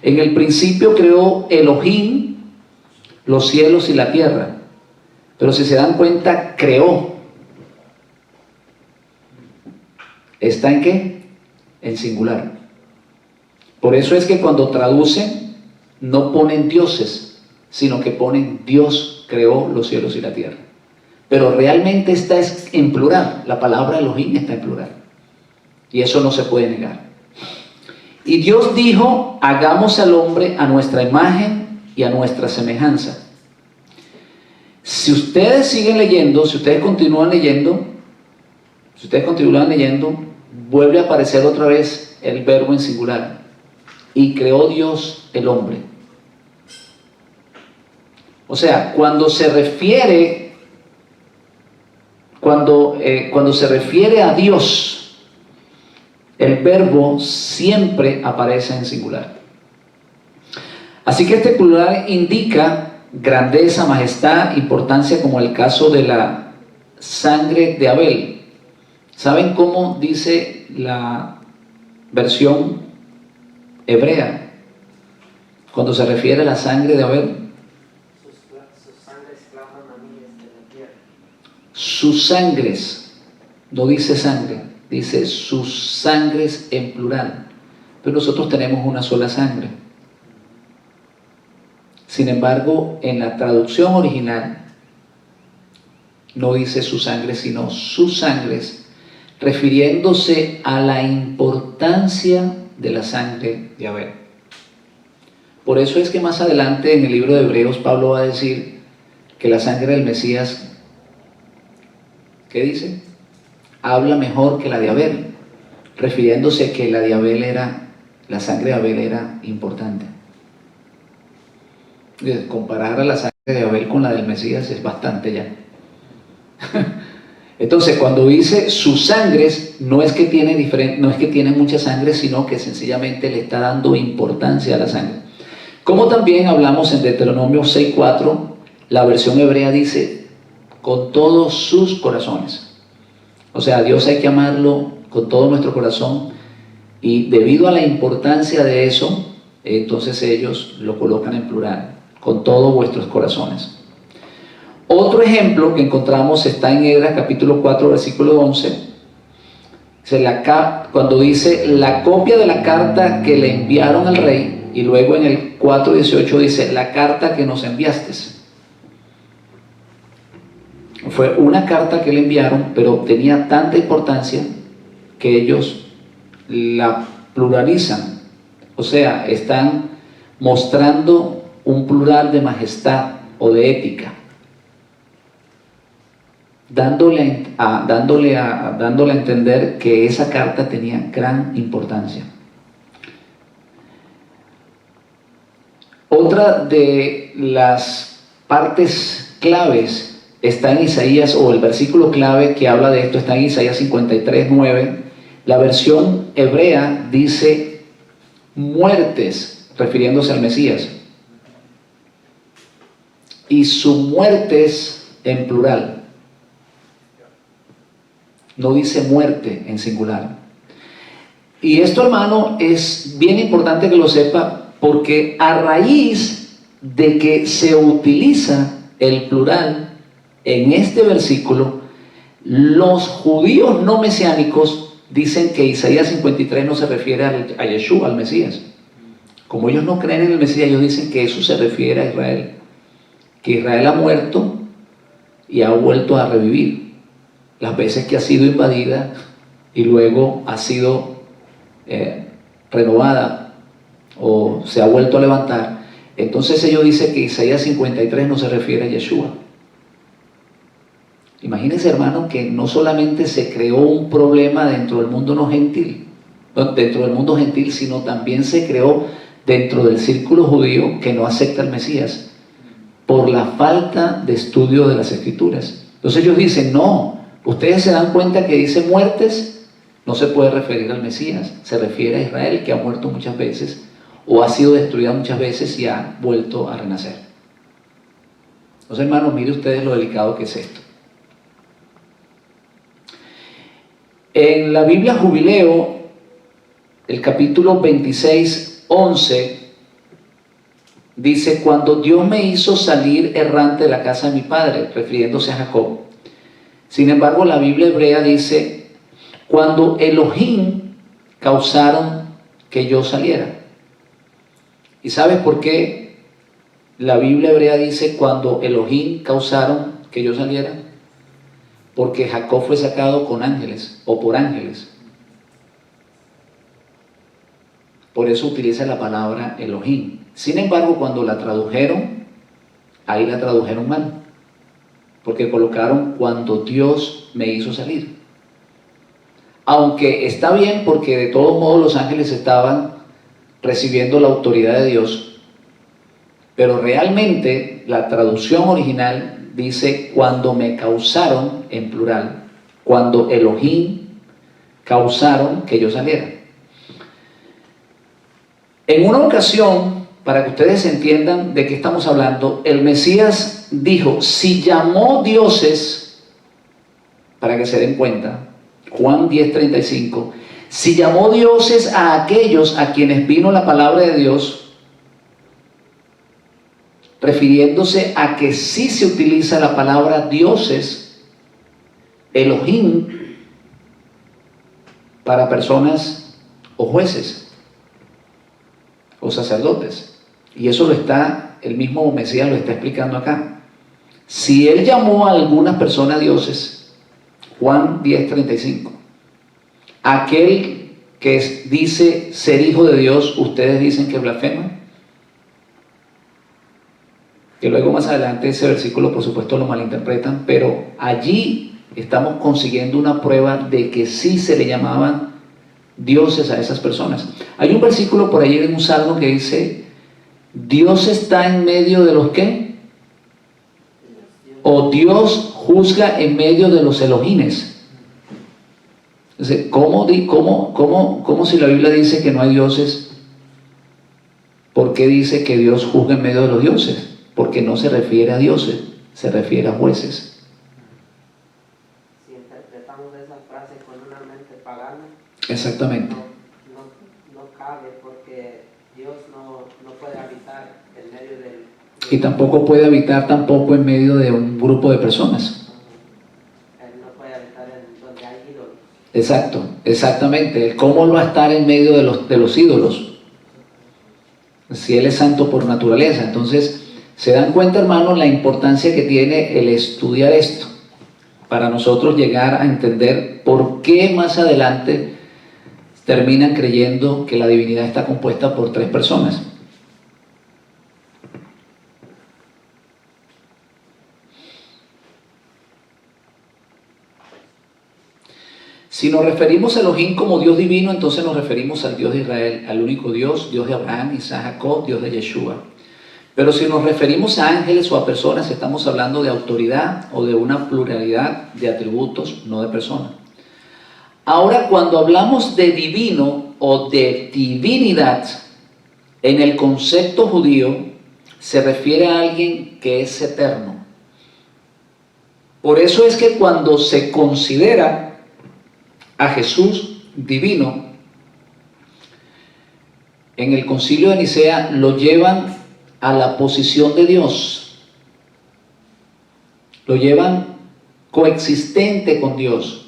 En el principio creó Elohim los cielos y la tierra. Pero si se dan cuenta, creó. ¿Está en qué? En singular. Por eso es que cuando traducen, no ponen dioses, sino que ponen Dios creó los cielos y la tierra. Pero realmente está en plural. La palabra Elohim está en plural. Y eso no se puede negar. Y Dios dijo, hagamos al hombre a nuestra imagen y a nuestra semejanza. Si ustedes siguen leyendo, si ustedes continúan leyendo, vuelve a aparecer otra vez el verbo en singular. Y creó Dios el hombre. O sea, cuando se refiere a Dios, el verbo siempre aparece en singular. Así que este plural indica grandeza, majestad, importancia, como el caso de la sangre de Abel. ¿Saben cómo dice la versión hebrea cuando se refiere a la sangre de Abel? Sus sangres claman a mí desde la tierra. Sus sangres, no dice sangre, dice sus sangres en plural. Pero nosotros tenemos una sola sangre. Sin embargo, en la traducción original no dice su sangre, sino sus sangres, refiriéndose a la importancia de la sangre de Abel. Por eso es que más adelante en el libro de Hebreos Pablo va a decir que la sangre del Mesías, ¿qué dice? Habla mejor que la de Abel, refiriéndose que la sangre de Abel era importante. Comparar a la sangre de Abel con la del Mesías es bastante ya. Entonces, cuando dice sus sangres, no es que tiene mucha sangre, sino que sencillamente le está dando importancia a la sangre. Como también hablamos en Deuteronomio 6:4, la versión hebrea dice, con todos sus corazones. O sea, a Dios hay que amarlo con todo nuestro corazón, y debido a la importancia de eso, entonces ellos lo colocan en plural, con todos vuestros corazones. Otro ejemplo que encontramos está en Esdras capítulo 4 versículo 11, cuando dice la copia de la carta que le enviaron al rey, y luego en el 4:18 dice la carta que nos enviaste. Fue una carta que le enviaron, pero tenía tanta importancia que ellos la pluralizan, o sea, están mostrando un plural de majestad o de ética, dándole a entender que esa carta tenía gran importancia. Otra de las partes claves está en Isaías, o el versículo clave que habla de esto está en Isaías 53:9. La versión hebrea dice muertes, refiriéndose al Mesías, y sus muertes en plural, no dice muerte en singular. Y esto, hermano, es bien importante que lo sepa, porque a raíz de que se utiliza el plural en este versículo, los judíos no mesiánicos dicen que Isaías 53 no se refiere a Yeshua, al Mesías. Como ellos no creen en el Mesías, ellos dicen que eso se refiere a Israel, que Israel ha muerto y ha vuelto a revivir las veces que ha sido invadida y luego ha sido renovada o se ha vuelto a levantar. Entonces ellos dicen que Isaías 53 no se refiere a Yeshua. Imagínense, hermano, que no solamente se creó un problema dentro del mundo no gentil, dentro del mundo gentil, sino también se creó dentro del círculo judío que no acepta al Mesías por la falta de estudio de las Escrituras. Entonces ellos dicen, no, ustedes se dan cuenta que dice muertes, no se puede referir al Mesías, se refiere a Israel, que ha muerto muchas veces o ha sido destruida muchas veces y ha vuelto a renacer. Entonces, hermanos, mire ustedes lo delicado que es esto. En la Biblia Jubileo, el capítulo 26, 11, dice, cuando Dios me hizo salir errante de la casa de mi padre, refiriéndose a Jacob. Sin embargo, la Biblia hebrea dice, cuando Elohim causaron que yo saliera. ¿Y sabes por qué la Biblia hebrea dice, cuando Elohim causaron que yo saliera? Porque Jacob fue sacado con ángeles o por ángeles. Por eso utiliza la palabra Elohim. Sin embargo, cuando la tradujeron, ahí la tradujeron mal. Porque colocaron cuando Dios me hizo salir. Aunque está bien, porque de todos modos los ángeles estaban recibiendo la autoridad de Dios. Pero realmente la traducción original dice cuando me causaron, en plural, cuando Elohim causaron que yo saliera. En una ocasión, para que ustedes entiendan de qué estamos hablando, el Mesías dijo, si llamó dioses, para que se den cuenta, Juan 10:35, si llamó dioses a aquellos a quienes vino la palabra de Dios, refiriéndose a que sí se utiliza la palabra dioses, Elohim, para personas o jueces o sacerdotes, y eso lo está, el mismo Mesías lo está explicando acá. Si él llamó a algunas personas dioses, Juan 10:35, aquel que dice ser hijo de Dios, ustedes dicen que blasfema, que luego más adelante ese versículo por supuesto lo malinterpretan, pero allí estamos consiguiendo una prueba de que sí se le llamaban dioses a esas personas. Hay un versículo por ahí en un salmo que dice, Dios está en medio de los ¿qué? O Dios juzga en medio de los Elohines. Entonces, ¿cómo si la Biblia dice que no hay dioses? ¿Por qué dice que Dios juzga en medio de los dioses? Porque no se refiere a dioses, se refiere a jueces. Si interpretamos esa frase con una mente pagana, Exactamente. no cabe, porque Dios no puede habitar en medio del... Y tampoco puede habitar tampoco en medio de un grupo de personas. Él no puede habitar en donde hay ídolos. Exacto, exactamente. ¿Cómo va a estar en medio de los ídolos? Si Él es santo por naturaleza. Entonces, se dan cuenta, hermanos, la importancia que tiene el estudiar esto para nosotros llegar a entender por qué más adelante terminan creyendo que la divinidad está compuesta por tres personas. Si nos referimos a Elohim como Dios divino, entonces nos referimos al Dios de Israel, al único Dios, Dios de Abraham, Isaac, Jacob, Dios de Yeshua. Pero si nos referimos a ángeles o a personas, estamos hablando de autoridad o de una pluralidad de atributos, no de personas. Ahora, cuando hablamos de divino o de divinidad, en el concepto judío, se refiere a alguien que es eterno. Por eso es que cuando se considera a Jesús divino, en el Concilio de Nicea lo llevan a la posición de Dios, lo llevan coexistente con Dios,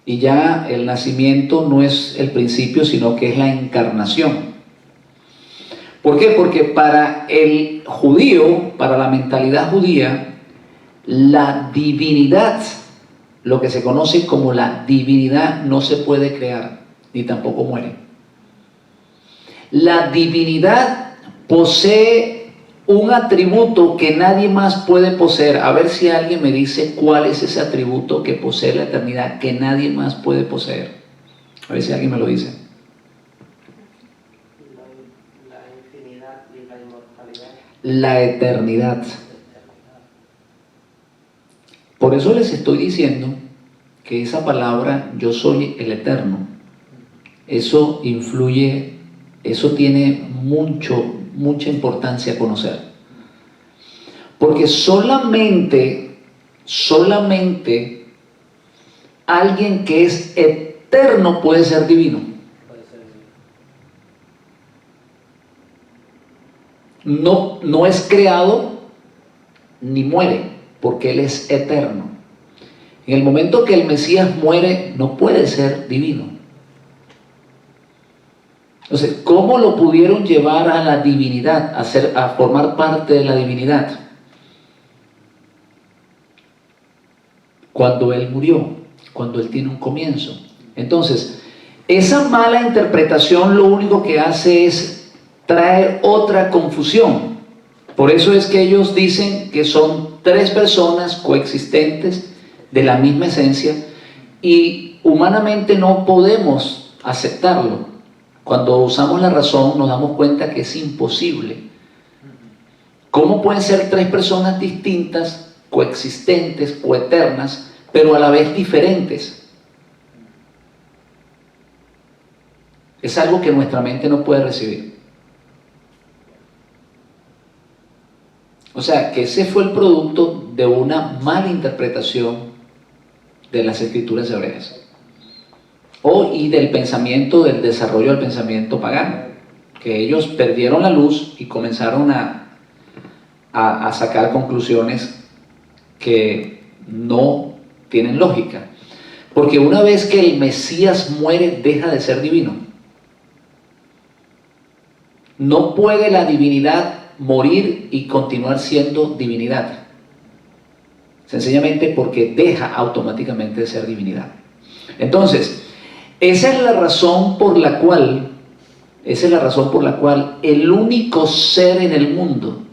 y ya el nacimiento no es el principio, sino que es la encarnación. ¿Por qué? Porque para el judío, para la mentalidad judía, la divinidad, lo que se conoce como la divinidad, no se puede crear, ni tampoco muere. La divinidad posee un atributo que nadie más puede poseer. A ver si alguien me dice cuál es ese atributo que posee la eternidad que nadie más puede poseer. A ver si alguien me lo dice. La infinidad y la inmortalidad. La eternidad. Por eso les estoy diciendo que esa palabra, yo soy el eterno, eso influye, eso tiene mucha importancia a conocer. Porque solamente alguien que es eterno puede ser divino. No es creado ni muere, porque Él es eterno. En el momento que el Mesías muere, no puede ser divino. Entonces, ¿cómo lo pudieron llevar a la divinidad, a formar parte de la divinidad? Cuando Él murió, cuando Él tiene un comienzo. Entonces, esa mala interpretación lo único que hace es traer otra confusión. Por eso es que ellos dicen que son tres personas coexistentes de la misma esencia y humanamente no podemos aceptarlo. Cuando usamos la razón nos damos cuenta que es imposible. ¿Cómo pueden ser tres personas distintas, coexistentes, coeternas, pero a la vez diferentes? Es algo que nuestra mente no puede recibir. O sea, que ese fue el producto de una mala interpretación de las escrituras hebreas. Y del pensamiento, del desarrollo del pensamiento pagano. Que ellos perdieron la luz y comenzaron a sacar conclusiones que no tienen lógica. Porque una vez que el Mesías muere, deja de ser divino. No puede la divinidad morir y continuar siendo divinidad. Sencillamente porque deja automáticamente de ser divinidad. Entonces, esa es la razón por la cual el único ser en el mundo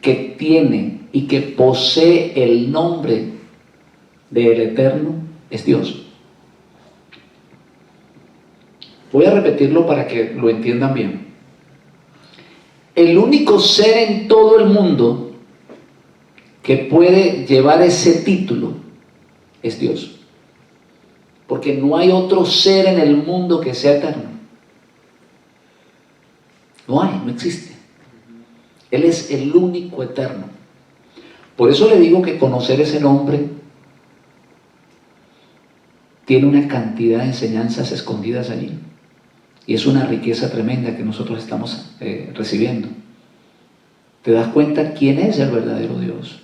que tiene y que posee el nombre del Eterno es Dios. Voy a repetirlo para que lo entiendan bien. El único ser en todo el mundo que puede llevar ese título es Dios. Porque no hay otro ser en el mundo que sea eterno. No existe. Él es el único eterno. Por eso le digo que conocer ese nombre tiene una cantidad de enseñanzas escondidas allí. Y es una riqueza tremenda que nosotros estamos recibiendo. ¿Te das cuenta quién es el verdadero Dios?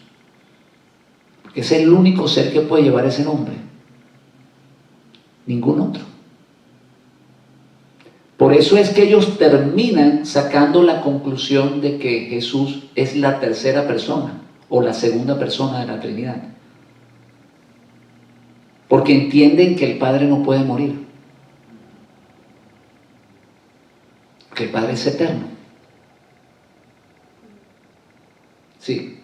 Porque es el único ser que puede llevar ese nombre. Ningún otro. Por eso es que ellos terminan sacando la conclusión de que Jesús es la tercera persona o la segunda persona de la Trinidad. Porque entienden que el Padre no puede morir. Que el Padre es eterno. Sí.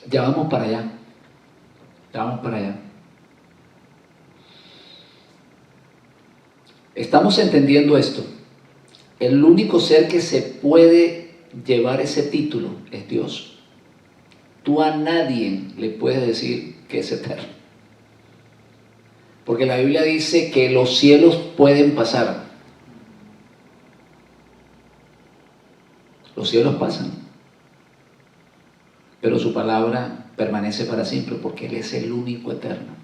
Ya vamos para allá. Ya vamos para allá. Estamos entendiendo esto. El único ser que se puede llevar ese título es Dios. Tú a nadie le puedes decir que es eterno. Porque la Biblia dice que los cielos pueden pasar. Los cielos pasan. Pero su palabra permanece para siempre porque Él es el único eterno.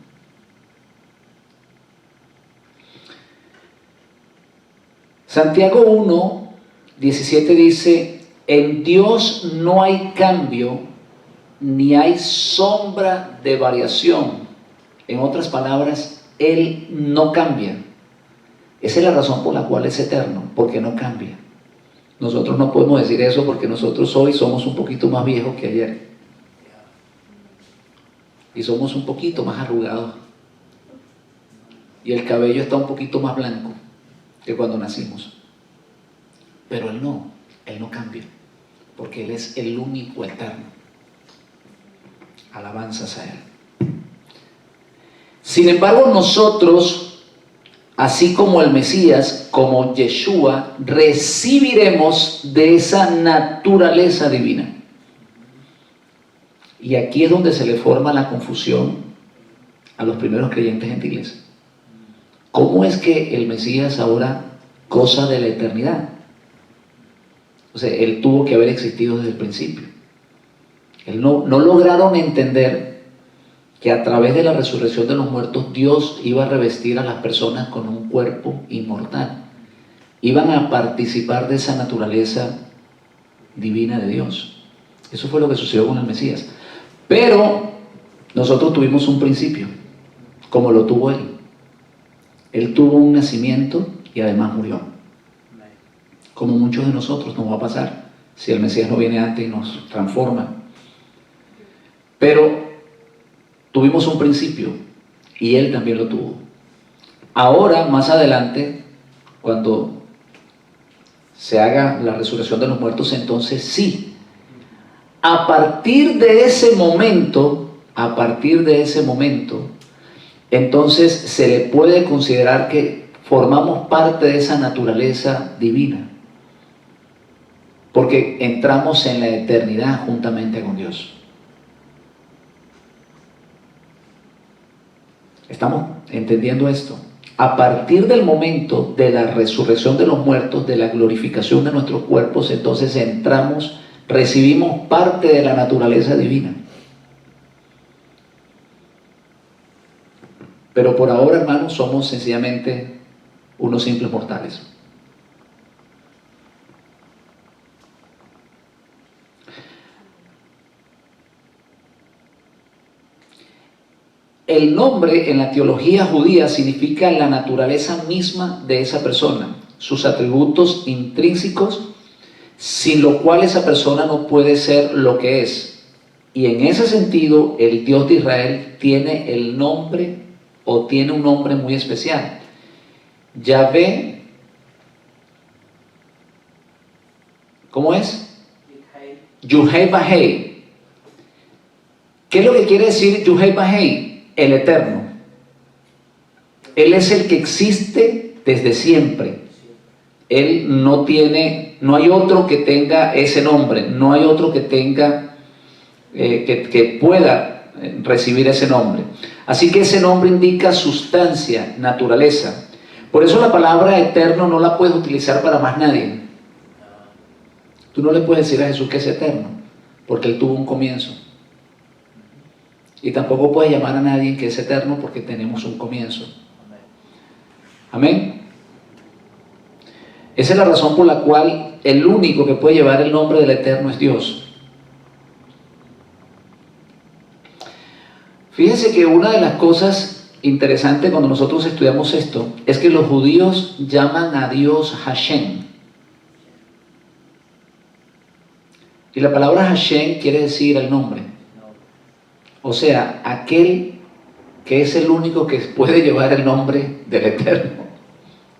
Santiago 1:17 dice: en Dios no hay cambio ni hay sombra de variación. En otras palabras, Él no cambia. Esa es la razón por la cual es eterno, porque no cambia. Nosotros no podemos decir eso porque nosotros hoy somos un poquito más viejos que ayer. Y somos un poquito más arrugados. Y el cabello está un poquito más blanco. que cuando nacimos. Pero Él no cambia, porque Él es el único eterno. Alabanzas a Él. Sin embargo, nosotros, así como el Mesías, como Yeshua, recibiremos de esa naturaleza divina. Y aquí es donde se le forma la confusión a los primeros creyentes gentiles. ¿Cómo es que el Mesías ahora goza de la eternidad? O sea, Él tuvo que haber existido desde el principio. No lograron entender que a través de la resurrección de los muertos Dios iba a revestir a las personas con un cuerpo inmortal. Iban a participar de esa naturaleza divina de Dios. Eso fue lo que sucedió con el Mesías. Pero nosotros tuvimos un principio, como lo tuvo Él. Él tuvo un nacimiento y además murió. Como muchos de nosotros nos va a pasar si el Mesías no viene antes y nos transforma. Pero tuvimos un principio y Él también lo tuvo. Ahora, más adelante, cuando se haga la resurrección de los muertos, entonces sí. A partir de ese momento, entonces se le puede considerar que formamos parte de esa naturaleza divina. Porque entramos en la eternidad juntamente con Dios. ¿Estamos entendiendo esto? A partir del momento de la resurrección de los muertos, de la glorificación de nuestros cuerpos, entonces recibimos parte de la naturaleza divina. Pero por ahora, hermanos, somos sencillamente unos simples mortales. El nombre en la teología judía significa la naturaleza misma de esa persona, sus atributos intrínsecos, sin lo cual esa persona no puede ser lo que es. Y en ese sentido, el Dios de Israel tiene el nombre, o tiene un nombre muy especial. Yahvé, ¿cómo es? Yuhei-Bahei. ¿Qué es lo que quiere decir Yuhei-Bahei? El eterno. Él es el que existe desde siempre. Él no hay otro que tenga ese nombre, no hay otro que tenga, que pueda recibir ese nombre. Así que ese nombre indica sustancia, naturaleza. Por eso la palabra eterno no la puedes utilizar para más nadie. Tú no le puedes decir a Jesús que es eterno, porque Él tuvo un comienzo. Y tampoco puedes llamar a nadie que es eterno porque tenemos un comienzo. Amén. Esa es la razón por la cual el único que puede llevar el nombre del eterno es Dios. Fíjense que una de las cosas interesantes cuando nosotros estudiamos esto es que los judíos llaman a Dios Hashem. Y la palabra Hashem quiere decir el nombre. O sea, aquel que es el único que puede llevar el nombre del Eterno,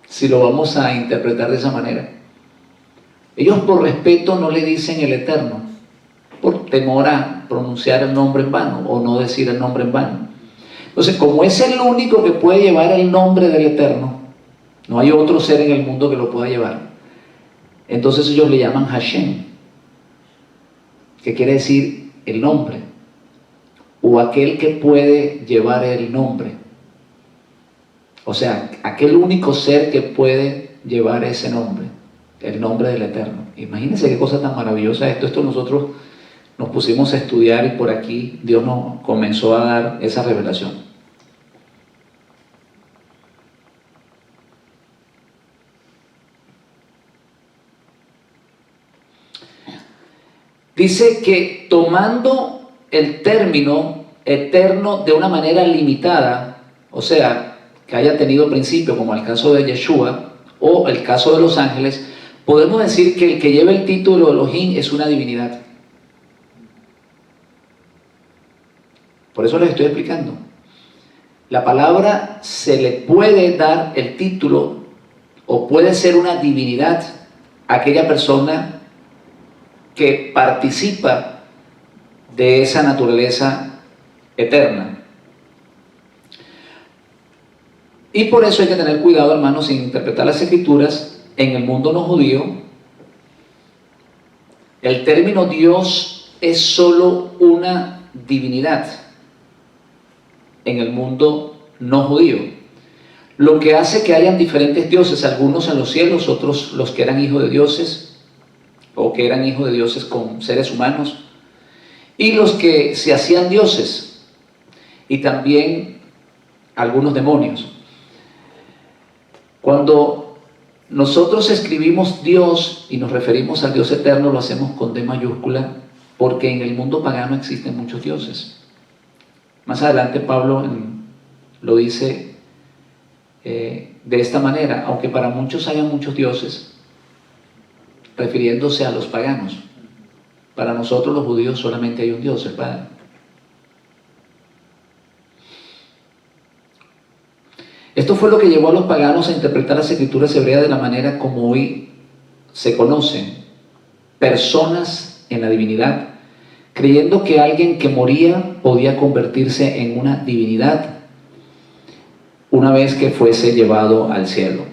si lo vamos a interpretar de esa manera. Ellos por respeto no le dicen el Eterno, por temor a pronunciar el nombre en vano o no decir el nombre en vano. Entonces, como es el único que puede llevar el nombre del Eterno, no hay otro ser en el mundo que lo pueda llevar, entonces ellos le llaman Hashem, que quiere decir el nombre, o aquel que puede llevar el nombre. O sea, aquel único ser que puede llevar ese nombre, el nombre del Eterno. Imagínense qué cosa tan maravillosa esto. Esto nosotros nos pusimos a estudiar y por aquí Dios nos comenzó a dar esa revelación. Dice que tomando el término eterno de una manera limitada, o sea, que haya tenido principio, como el caso de Yeshua o el caso de los ángeles, podemos decir que el que lleva el título de Elohim es una divinidad. Por eso les estoy explicando. La palabra se le puede dar el título o puede ser una divinidad aquella persona que participa de esa naturaleza eterna. Y por eso hay que tener cuidado, hermanos, en interpretar las Escrituras. En el mundo no judío, el término Dios es solo una divinidad. En el mundo no judío, lo que hace que hayan diferentes dioses, algunos en los cielos, otros los que eran hijos de dioses, o que eran hijos de dioses con seres humanos, y los que se hacían dioses, y también algunos demonios. Cuando nosotros escribimos Dios y nos referimos al Dios eterno, lo hacemos con D mayúscula, porque en el mundo pagano existen muchos dioses. Más adelante Pablo lo dice de esta manera: aunque para muchos haya muchos dioses, refiriéndose a los paganos, para nosotros los judíos solamente hay un Dios, el Padre. Esto fue lo que llevó a los paganos a interpretar las Escrituras hebreas de la manera como hoy se conocen: personas en la divinidad, creyendo que alguien que moría podía convertirse en una divinidad una vez que fuese llevado al cielo.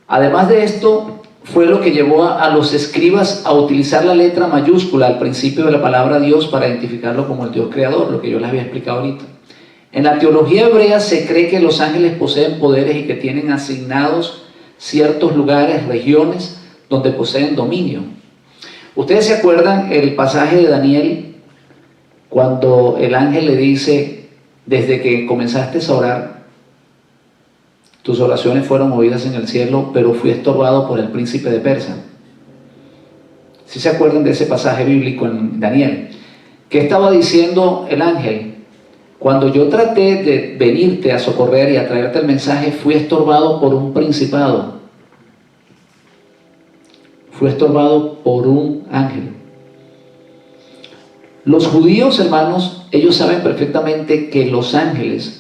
Además de esto, fue lo que llevó a los escribas a utilizar la letra mayúscula al principio de la palabra Dios para identificarlo como el Dios creador, lo que yo les había explicado ahorita. En la teología hebrea se cree que los ángeles poseen poderes y que tienen asignados ciertos lugares, regiones, donde poseen dominio. ¿Ustedes se acuerdan el pasaje de Daniel cuando el ángel le dice: desde que comenzaste a orar, tus oraciones fueron oídas en el cielo, pero fui estorbado por el príncipe de Persia? ¿Sí se acuerdan de ese pasaje bíblico en Daniel? ¿Qué estaba diciendo el ángel? Cuando yo traté de venirte a socorrer y a traerte el mensaje, fui estorbado por un principado. Fue estorbado por un ángel. Los judíos, hermanos, ellos saben perfectamente que los ángeles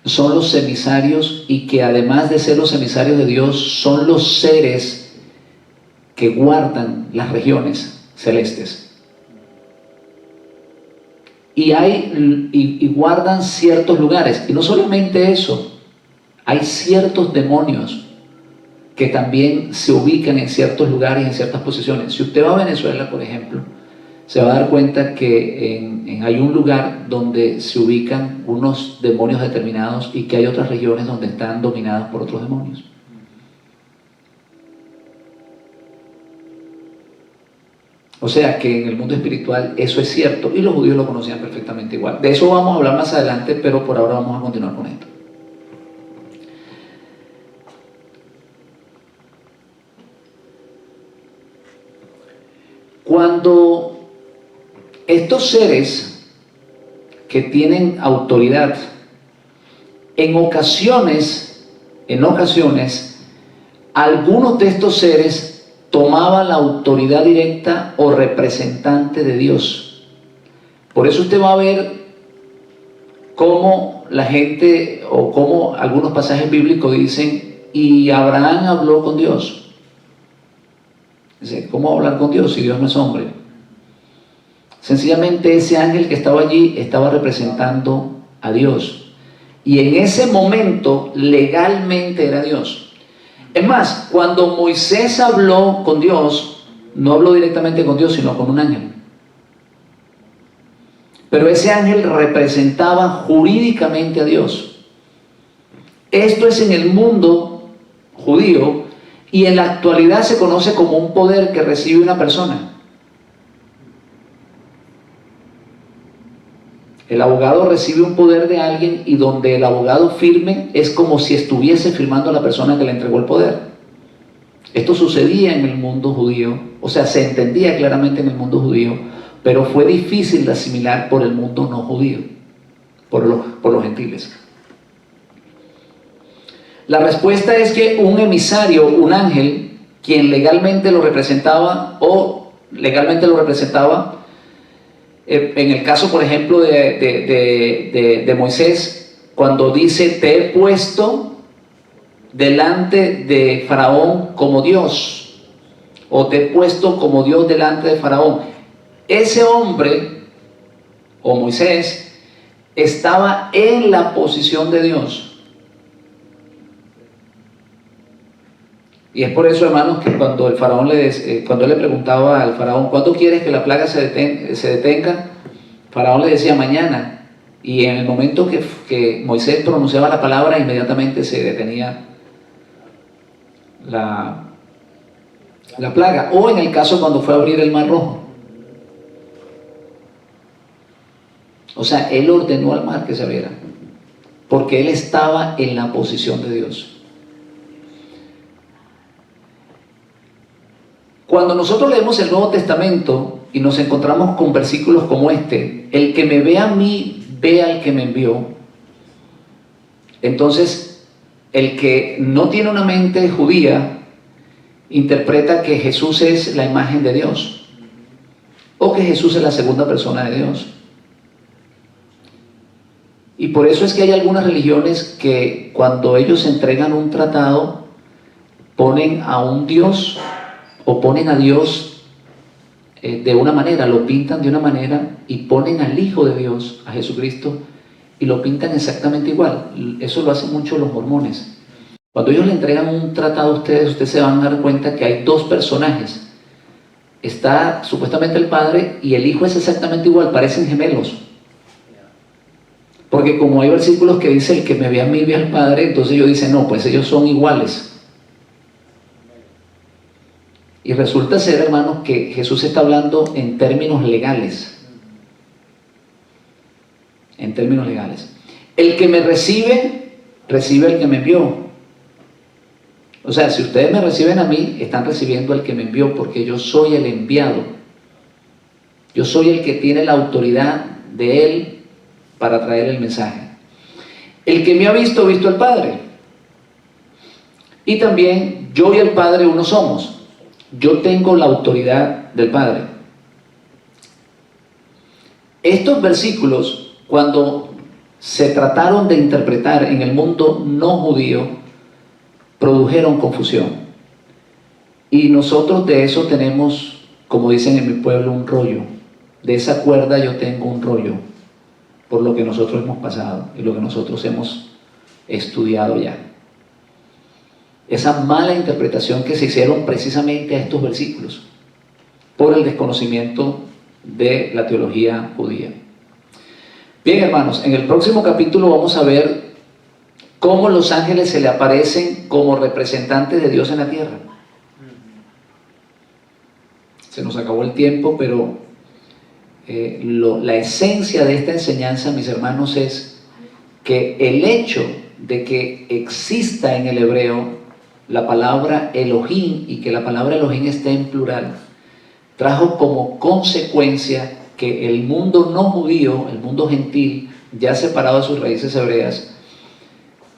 son los emisarios, y que además de ser los emisarios de Dios, son los seres que guardan las regiones celestes. Y guardan ciertos lugares. Y no solamente eso, hay ciertos demonios que también se ubican en ciertos lugares, en ciertas posiciones. Si usted va a Venezuela, por ejemplo, se va a dar cuenta que hay un lugar donde se ubican unos demonios determinados, y que hay otras regiones donde están dominadas por otros demonios. O sea que en el mundo espiritual eso es cierto, y los judíos lo conocían perfectamente igual. De eso vamos a hablar más adelante, pero por ahora vamos a continuar con esto. Cuando estos seres que tienen autoridad, en ocasiones, algunos de estos seres tomaban la autoridad directa o representante de Dios. Por eso usted va a ver cómo la gente, o cómo algunos pasajes bíblicos dicen: y Abraham habló con Dios. Dice, ¿cómo hablar con Dios si Dios no es hombre? Sencillamente ese ángel que estaba allí estaba representando a Dios, y en ese momento legalmente era Dios. Es más, cuando Moisés habló con Dios, no habló directamente con Dios, sino con un ángel. Pero ese ángel representaba jurídicamente a Dios. Esto es en el mundo judío, y en la actualidad se conoce como un poder que recibe una persona. El abogado recibe un poder de alguien, y donde el abogado firme es como si estuviese firmando a la persona que le entregó el poder. Esto sucedía en el mundo judío, o sea, se entendía claramente en el mundo judío, pero fue difícil de asimilar por el mundo no judío, por los gentiles. La respuesta es que un emisario, un ángel, quien legalmente lo representaba, en el caso, por ejemplo, de Moisés, cuando dice: te he puesto delante de Faraón como Dios, o te he puesto como Dios delante de Faraón. Ese hombre, o Moisés, estaba en la posición de Dios. Y es por eso, hermanos, que cuando el faraón cuando él le preguntaba al faraón, ¿cuándo quieres que la plaga se detenga? Faraón le decía mañana. Y en el momento que Moisés pronunciaba la palabra, inmediatamente se detenía la plaga. O en el caso cuando fue a abrir el mar rojo. O sea, él ordenó al mar que se abriera, porque él estaba en la posición de Dios. Cuando nosotros leemos el Nuevo Testamento y nos encontramos con versículos como este, el que me ve a mí, ve al que me envió. Entonces, el que no tiene una mente judía, interpreta que Jesús es la imagen de Dios, o que Jesús es la segunda persona de Dios. Y por eso es que hay algunas religiones que cuando ellos entregan un tratado, ponen a un Dios, o ponen a Dios de una manera, lo pintan de una manera, y ponen al Hijo de Dios, a Jesucristo, y lo pintan exactamente igual. Eso lo hacen mucho los mormones. Cuando ellos le entregan un tratado a ustedes se van a dar cuenta que hay dos personajes. Está supuestamente el Padre y el Hijo es exactamente igual, parecen gemelos. Porque como hay versículos que dicen el que me ve a mí ve al Padre, entonces ellos dicen, no, pues ellos son iguales. Y resulta ser, hermanos, que Jesús está hablando en términos legales. En términos legales. El que me recibe, recibe al que me envió. O sea, si ustedes me reciben a mí, están recibiendo al que me envió, porque yo soy el enviado. Yo soy el que tiene la autoridad de Él para traer el mensaje. El que me ha visto al Padre. Y también yo y el Padre uno somos. Yo tengo la autoridad del Padre. Estos versículos, cuando se trataron de interpretar en el mundo no judío, produjeron confusión. Y nosotros de eso tenemos, como dicen en mi pueblo, un rollo. De esa cuerda yo tengo un rollo, por lo que nosotros hemos pasado y lo que nosotros hemos estudiado ya. Esa mala interpretación que se hicieron precisamente a estos versículos por el desconocimiento de la teología judía. Bien, hermanos, en el próximo capítulo vamos a ver cómo los ángeles se le aparecen como representantes de Dios en la tierra. Se nos acabó el tiempo, pero la esencia de esta enseñanza, mis hermanos, es que el hecho de que exista en el hebreo la palabra Elohim y que la palabra Elohim esté en plural, trajo como consecuencia que el mundo no judío, el mundo gentil, ya separado de sus raíces hebreas,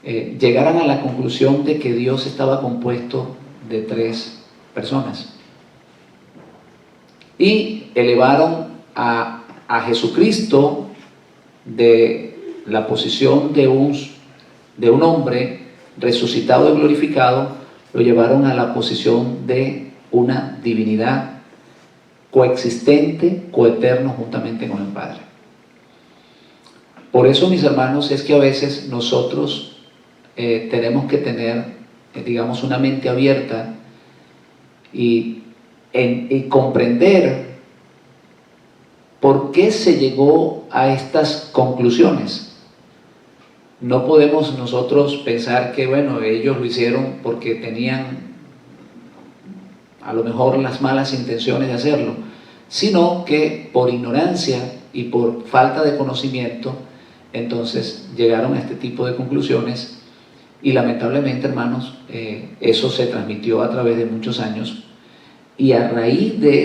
llegaran a la conclusión de que Dios estaba compuesto de tres personas. Y elevaron a Jesucristo de la posición de un hombre resucitado y glorificado, lo llevaron a la posición de una divinidad coexistente, coeterno juntamente con el Padre. Por eso, mis hermanos, es que a veces nosotros tenemos que tener, digamos, una mente abierta y comprender por qué se llegó a estas conclusiones. No podemos nosotros pensar que, bueno, ellos lo hicieron porque tenían a lo mejor las malas intenciones de hacerlo, sino que por ignorancia y por falta de conocimiento, entonces llegaron a este tipo de conclusiones y lamentablemente, hermanos, eso se transmitió a través de muchos años y a raíz de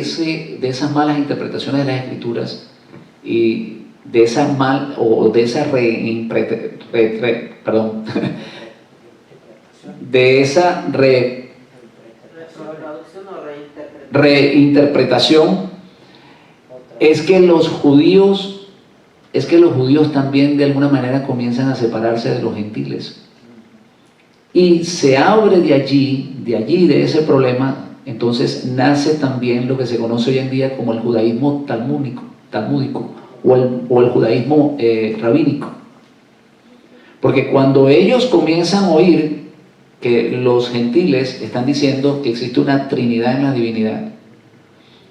esas malas interpretaciones de las Escrituras y de esa reinterpretación, es que los judíos también de alguna manera comienzan a separarse de los gentiles. y se abre de allí, de ese problema, entonces nace también lo que se conoce hoy en día como el judaísmo talmúdico o el judaísmo rabínico. Porque cuando ellos comienzan a oír que los gentiles están diciendo que existe una trinidad en la divinidad,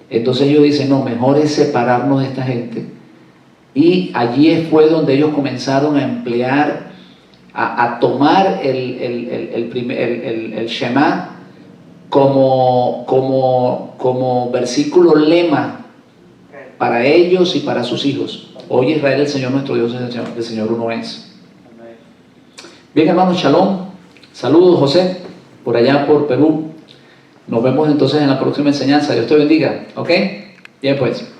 entonces ellos dicen, no, mejor es separarnos de esta gente. Y allí fue donde ellos comenzaron a emplear, a tomar el Shema como versículo lema para ellos y para sus hijos. Oye Israel, el Señor nuestro Dios es el Señor uno es. Bien, hermanos, shalom. Saludos, José, por allá por Perú. Nos vemos entonces en la próxima enseñanza. Dios te bendiga. ¿Ok? Bien, pues.